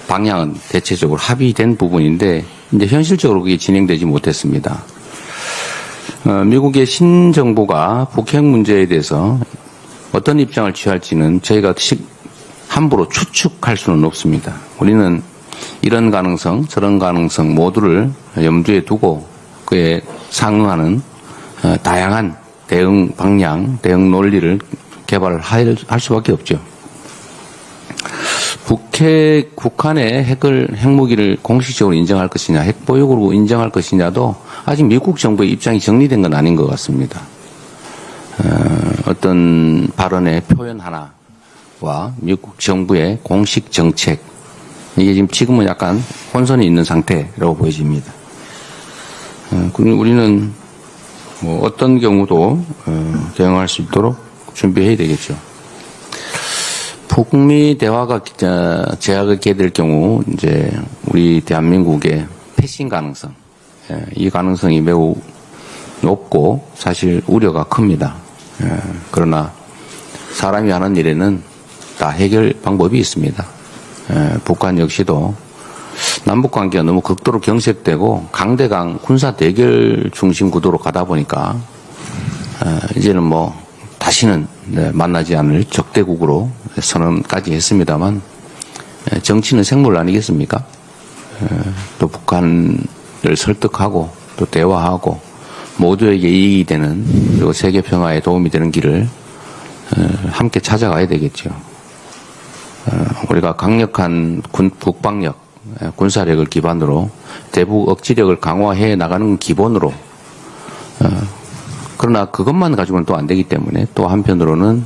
방향은 대체적으로 합의된 부분인데 이제 현실적으로 그게 진행되지 못했습니다. 미국의 신정부가 북핵 문제에 대해서 어떤 입장을 취할지는 저희가 함부로 추측할 수는 없습니다. 우리는 이런 가능성, 저런 가능성 모두를 염두에 두고 그에 상응하는 다양한 대응 방향, 대응 논리를 개발을 할 수밖에 없죠. 북한의 핵무기를 공식적으로 인정할 것이냐, 핵보유국으로 인정할 것이냐도 아직 미국 정부의 입장이 정리된 건 아닌 것 같습니다. 어떤 발언의 표현 하나와 미국 정부의 공식 정책, 이게 지금은 약간 혼선이 있는 상태라고 보여집니다. 우리는 뭐 어떤 경우도 대응할 수 있도록 준비해야 되겠죠. 북미 대화가 재하게 될 경우 이제 우리 대한민국의 패싱 가능성, 이 가능성이 매우 높고 사실 우려가 큽니다. 그러나 사람이 하는 일에는 다 해결 방법이 있습니다. 북한 역시도 남북 관계가 너무 극도로 경색되고 강대강 군사 대결 중심 구도로 가다 보니까 이제는 뭐 다시는 만나지 않을 적대국으로 선언까지 했습니다만 정치는 생물 아니겠습니까? 또 북한을 설득하고 또 대화하고 모두에게 이익이 되는 그리고 세계 평화에 도움이 되는 길을 함께 찾아가야 되겠죠. 우리가 강력한 국방력, 군사력을 기반으로 대북 억지력을 강화해 나가는 기본으로 그러나 그것만 가지고는 또 안 되기 때문에 또 한편으로는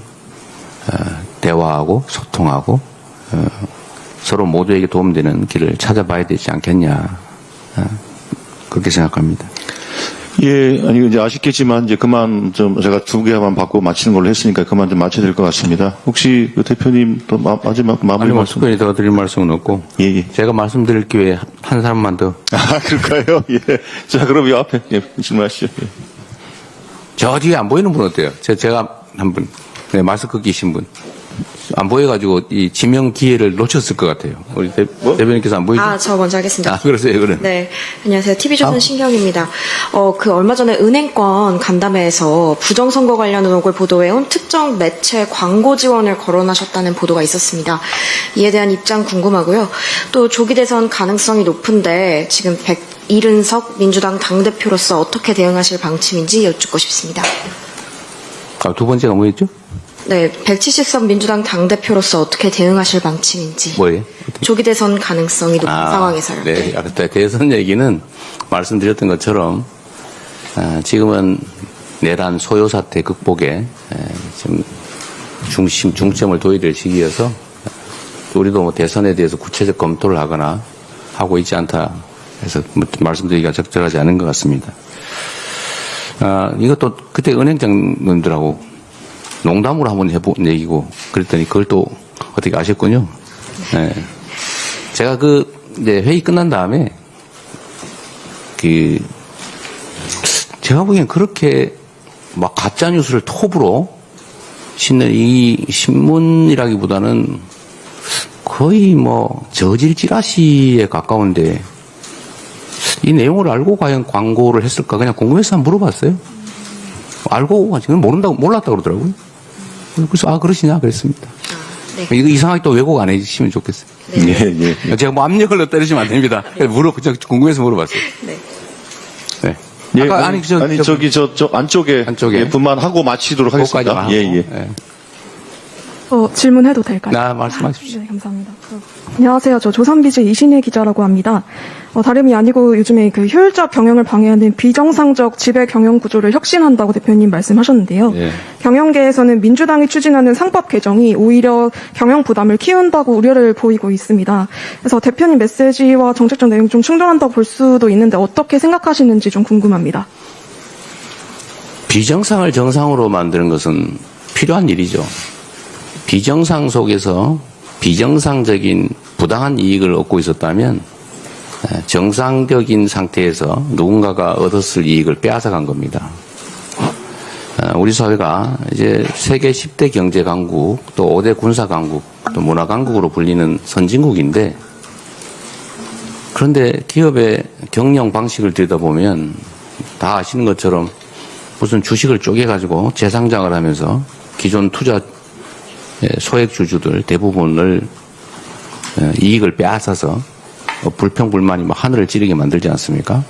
대화하고 소통하고 서로 모두에게 도움되는 길을 찾아봐야 되지 않겠냐. 그렇게 생각합니다. 예, 아니, 이제 아쉽겠지만, 이제 그만 좀, 제가 2개만 받고 마치는 걸로 했으니까 그만 좀 마쳐야 될 것 같습니다. 혹시 그 대표님 또 마지막 마무리 아니, 말씀. 특별히 더 드릴 말씀은 없고. 예. 제가 말씀드릴 기회에 한 사람만 더. 아, 그럴까요? 예. 자, 그럼 이 앞에, 예, 질문하시죠. 예. 저 뒤에 안 보이는 분 어때요? 제가 한 분. 네, 마스크 끼신 분. 안 보여가지고 이 지명 기회를 놓쳤을 것 같아요. 우리 대변인께서 안 보이죠? 저 먼저 하겠습니다. 아, 그러세요, 그래. 네. 안녕하세요. TV조선 신경입니다. 얼마 전에 은행권 간담회에서 부정선거 관련 의혹을 보도해온 특정 매체 광고 지원을 거론하셨다는 보도가 있었습니다. 이에 대한 입장 궁금하고요. 또 조기 대선 가능성이 높은데 지금 170석 민주당 당대표로서 어떻게 대응하실 방침인지 여쭙고 싶습니다. 아, 두 번째가 뭐였죠? 네. 170석 민주당 당대표로서 어떻게 대응하실 방침인지. 뭐예요? 조기 대선 가능성이 높은 상황에서요. 네. 대선 얘기는 말씀드렸던 것처럼 지금은 내란 소요 사태 극복에 지금 중점을 둬야 될 시기여서 우리도 뭐 대선에 대해서 구체적 검토를 하거나 하고 있지 않다 해서 말씀드리기가 적절하지 않은 것 같습니다. 이것도 그때 은행장님들하고 농담으로 한번 해본 얘기고 그랬더니 그걸 또 어떻게 아셨군요. 네. 제가 이제 회의 끝난 다음에 제가 보기엔 그렇게 막 가짜 뉴스를 톱으로 싣는 이 신문이라기보다는 거의 뭐 저질 찌라시에 가까운데 이 내용을 알고 과연 광고를 했을까 그냥 궁금해서 한번 물어봤어요. 알고 지금 몰랐다고 그러더라고요. 그래서 그러시냐 그랬습니다. 네. 이거 이상하게 또 왜곡 안 해주시면 좋겠어요. 네. 예. 제가 뭐 압력을 넣다 이러시면 안 됩니다. 궁금해서 물어봤어요. 네. 네. 예, 아까, 저기 안쪽에 예, 분만하고 마치도록 하겠습니다. 예. 질문해도 될까요? 말씀하십시오. 네, 감사합니다. 안녕하세요. 저 조선비즈 이신혜 기자라고 합니다. 다름이 아니고 요즘에 그 효율적 경영을 방해하는 비정상적 지배 경영 구조를 혁신한다고 대표님 말씀하셨는데요. 예. 경영계에서는 민주당이 추진하는 상법 개정이 오히려 경영 부담을 키운다고 우려를 보이고 있습니다. 그래서 대표님 메시지와 정책적 내용이 좀 충돌한다고 볼 수도 있는데 어떻게 생각하시는지 좀 궁금합니다. 비정상을 정상으로 만드는 것은 필요한 일이죠. 비정상 속에서 비정상적인 부당한 이익을 얻고 있었다면 정상적인 상태에서 누군가가 얻었을 이익을 빼앗아간 겁니다. 우리 사회가 이제 세계 10대 경제 강국, 또 5대 군사 강국, 또 문화 강국으로 불리는 선진국인데 그런데 기업의 경영 방식을 들여다보면 다 아시는 것처럼 무슨 주식을 쪼개가지고 재상장을 하면서 기존 투자 소액 주주들 대부분을 이익을 빼앗아서 불평불만이 막 하늘을 찌르게 만들지 않습니까?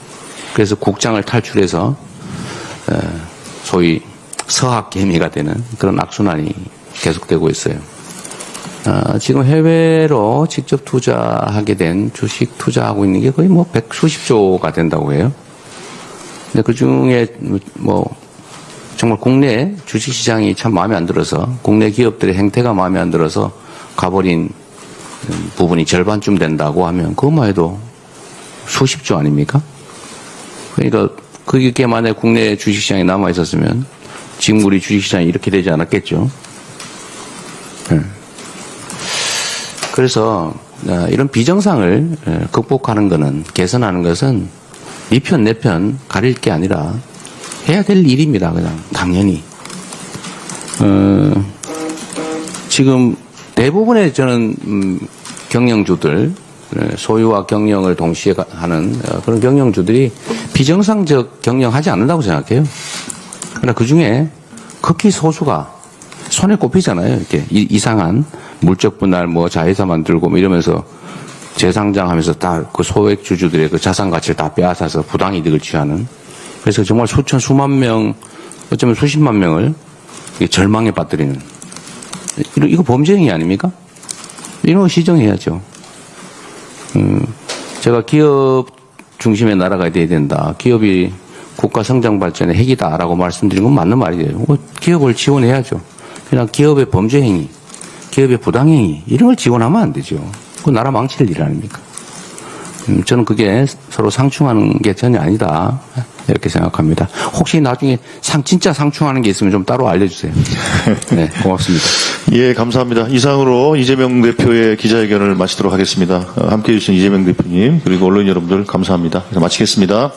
그래서 국장을 탈출해서 소위 서학개미가 되는 그런 악순환이 계속되고 있어요. 지금 해외로 직접 투자하게 된 주식 투자하고 있는 게 거의 뭐 100수십조가 된다고 해요. 근데 그 중에 뭐 정말 국내 주식시장이 참 마음에 안 들어서 국내 기업들의 행태가 마음에 안 들어서 가버린 부분이 절반쯤 된다고 하면 그것만 해도 수십조 아닙니까? 그러니까 그게 만약에 국내 주식시장에 남아 있었으면 지금 우리 주식시장이 이렇게 되지 않았겠죠. 그래서 이런 비정상을 극복하는 것은 개선하는 것은 네 편 내 편 가릴 게 아니라 해야 될 일입니다. 그냥 당연히. 지금 대부분의 저는 경영주들 소유와 경영을 동시에 하는 그런 경영주들이 비정상적 경영하지 않는다고 생각해요. 그러나 그 중에 극히 소수가 손에 꼽히잖아요. 이렇게 이상한 물적 분할 뭐 자회사 만들고 뭐 이러면서 재상장하면서 다 그 소액 주주들의 그 자산 가치를 다 빼앗아서 부당이득을 취하는. 그래서 정말 수천 수만 명, 어쩌면 수십만 명을 절망에 빠뜨리는 이거 범죄 행위 아닙니까? 이런 거 시정해야죠. 제가 기업 중심의 나라가 돼야 된다. 기업이 국가 성장 발전의 핵이다라고 말씀드린 건 맞는 말이에요. 기업을 지원해야죠. 그냥 기업의 범죄 행위, 기업의 부당 행위 이런 걸 지원하면 안 되죠. 그 나라 망칠 일 아닙니까? 저는 그게 서로 상충하는 게 전혀 아니다. 이렇게 생각합니다. 혹시 나중에 진짜 상충하는 게 있으면 좀 따로 알려주세요. 네, 고맙습니다. 예, 감사합니다. 이상으로 이재명 대표의 기자회견을 마치도록 하겠습니다. 함께해 주신 이재명 대표님 그리고 언론인 여러분들 감사합니다. 그래서 마치겠습니다.